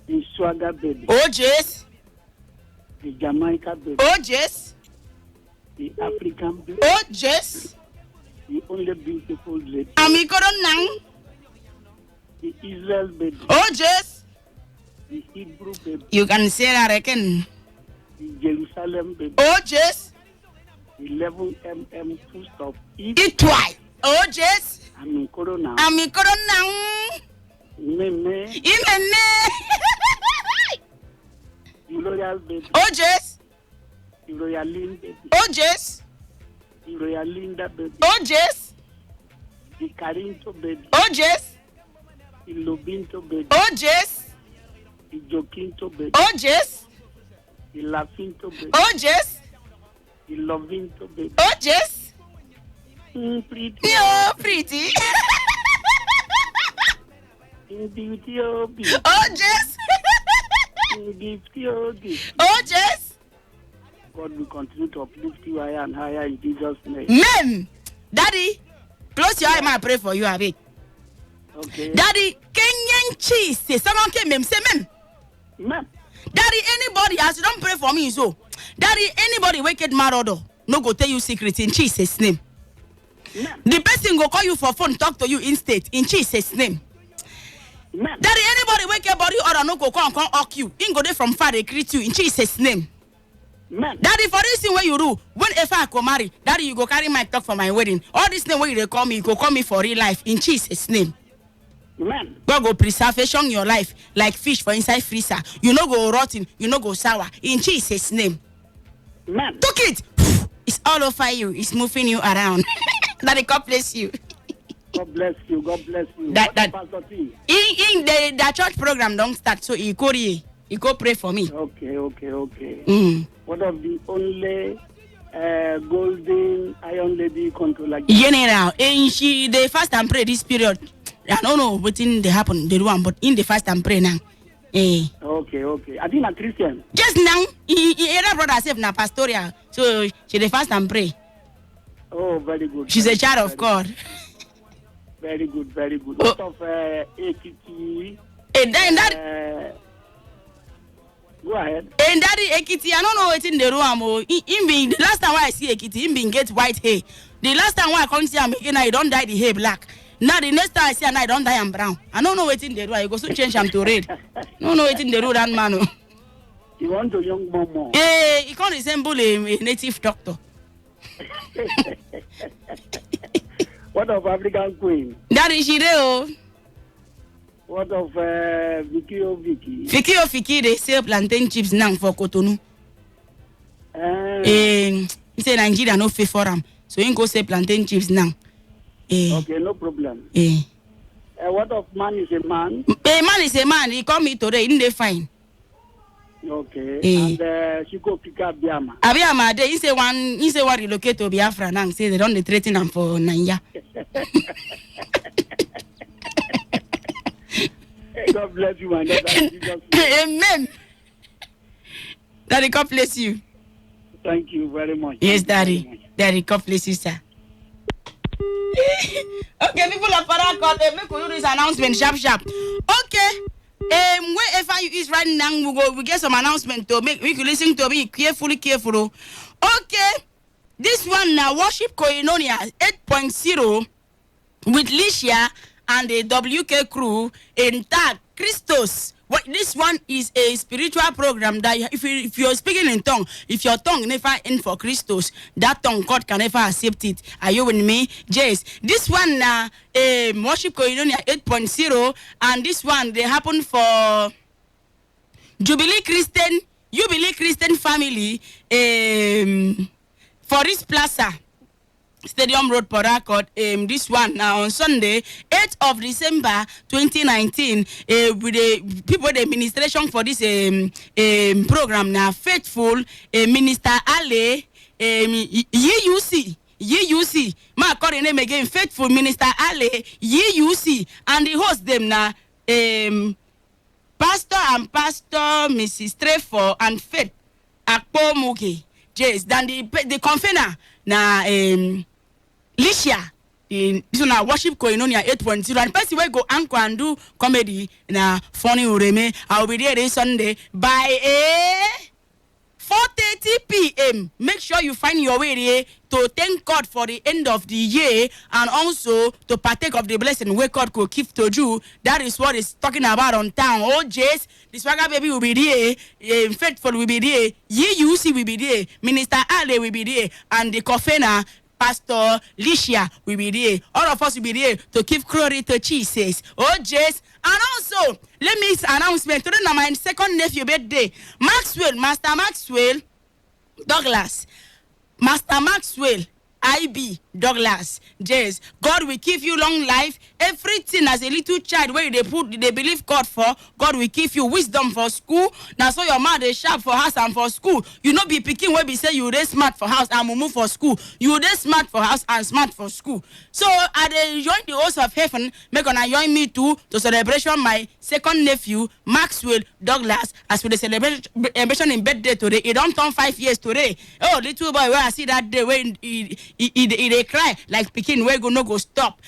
The Swagger, baby. Oh, Jess. The Jamaica, baby. Oh, Jess. The African, baby. Oh, Jess. The only beautiful lady. Amikoronang. The Israel, baby. Oh, Jess. The Hebrew, baby. You can say that again. The Jerusalem, baby. Oh, Jess. 11 mm full stop. Eat twice. Oh, Jess. Amikoronang. Meme. The Royal, baby. Oh, Jess. The Royal Linda, baby. Oh, Jess. The Royal Linda, baby. Oh, Jess. The Carinto, baby. Oh, Jess. The Lobinto, baby. Oh, Jess. The Jokinto, baby. Oh, Jess. The Lafinto, baby. Oh, Jess. The Lovinto, baby. Oh, Jess. Pretty. You're pretty. In beauty, oh, beauty. Oh, Jess. In beauty, oh, beauty. Oh, Jess. God will continue to uplift you higher and higher in Jesus' name. Ma'am. Daddy, close your eye, I pray for you, Abby. Okay. Daddy, Kenyan cheese. Say someone came, ma'am. Say, ma'am. Ma'am. Daddy, anybody, as you don't pray for me, so. Daddy, anybody wicked marauder, no go tell you secret in Jesus' name. Ma'am. The person go call you for phone, talk to you instead in Jesus' name. Ma'am. Daddy, anybody wicked body or no go come hawk you. In go there from far, they greet you in Jesus' name. Ma'am. Daddy, for this thing where you do, when if I go marry, Daddy, you go carry my talk for my wedding. All this name where you call me, you go call me for real life in Jesus' name. Ma'am. God go preservation your life like fish for inside freezer. You no go rotten, you no go sour. In Jesus' name. Ma'am. Took it. It's all over you. It's moving you around. Daddy, God bless you. God bless you. God bless you. That in the church program don't start, so he go pray for me. Okay. Mm. One of the only Golden Iron Lady controller. General, and she they fast and pray this period. I don't know what in they happen, the one, but in the fast and pray now. Okay. I think a Christian. Just now, her brother said na pastoral, so she they fast and pray. Oh, very good. She's a child of God. Very good. What of AKT? Go ahead. And Daddy Ekiti, I don't know what's in the room. The last time I see Ekiti, him being get white hair. The last time I come see him again, I don't dye the hair black. Now the next time I see him, I don't dye him brown. I don't know what's in the room. I go soon change him to red. No, what's in the room, that man. You want to young mama? He can't resemble a native doctor. What of African Queen? Daddy Shireo. What of Vicky? Vicky, they sell plantain chips now for Cotonou. He say Nigeria no fit for him, so he go sell plantain chips now. Okay, no problem. What of man is a man? Man is a man. He call me today. He dey fine. Okay. And she go pick up Biama. Biama, he say one relocate to Biafra now. Say they don't threaten him for Nanya. God bless you, man. Amen. Daddy, God bless you. Thank you very much. Yes, Daddy. Daddy, God bless you, sir. Okay, people of Paracord, make we do this announcement sharp. Okay. Wherever you is right now, we get some announcement to make. We can listen to me carefully. Okay. This one now, Worship Koinonia 8.0 with Licia and the WK crew in tag Christos. This one is a spiritual program that if you're speaking in tongue, if your tongue never in for Christos, that tongue God can never accept it. Are you with me? Yes. This one now, Worship Koinonia 8.0, and this one they happen for Jubilee Christian family for this plaza. Stadium Road, Port Harcourt. This one now on Sunday, 8th of December 2019, with the people the administration for this program now, faithful Minister Ale UC. My call the name again, faithful Minister Ale UC, and the host them now Pastor Mrs. Trefo and Faith Akpo Muki. Yes, then the convener na Licia, this one Worship Koinonia 8.0, and person will go anchor and do comedy na funny ureme. I'll be there this Sunday by 4:30 p.m. Make sure you find your way there to thank God for the end of the year and also to partake of the blessing where God could give to you. That is what it's talking about on town. Oh, Jace, the Swagger baby will be there, Faithful will be there, UC will be there, Minister Ale will be there, and the Kofena, Pastor Licia will be there. All of us will be there to give glory to Jesus. Oh, Jace. And also, let me announcement. Today, my second nephew birthday. Master Maxwell Douglas. Master Maxwell IB Douglas. Yes, God will give you long life. Everything as a little child where they believe God for, God will give you wisdom for school. Now so your mouth is sharp for house and for school. You know be picking where we say you dey smart for house and move for school. You dey smart for house and smart for school. So I join the host of heaven, make gonna join me too to celebration my second nephew Maxwell Douglas as we the celebration in birthday today. He don't turn 5 years today. Oh, little boy, where I see that day when he cry like Pekin where go stop.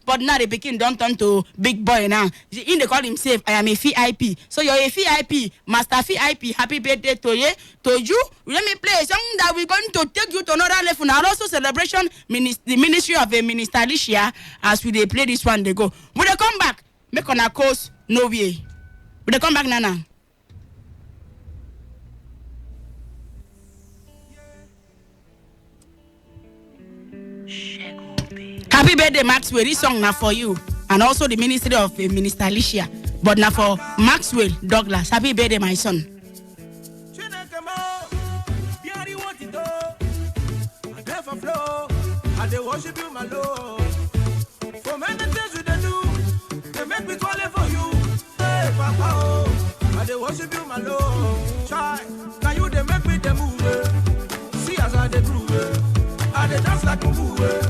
But now the Pekin don't turn to big boy now. In they call himself I am a VIP. So you're a VIP, Master VIP. Happy birthday to you. Let me play a song that we're going to take you to another level. And also celebration the ministry of a Minister Alicia as we they play this one they go. When they come back, make on a course no way. When they come back now. Happy birthday, Maxwell. This song now for you. And also the ministry of Minister Alicia. But now for Maxwell Douglas. Happy birthday, my son. They worship you, my Lord. For many things you they do, they make me call it for you. Hey, Papa, oh, they worship you, my Lord. Try, now you they make me the move. See as I they do. Aduwe.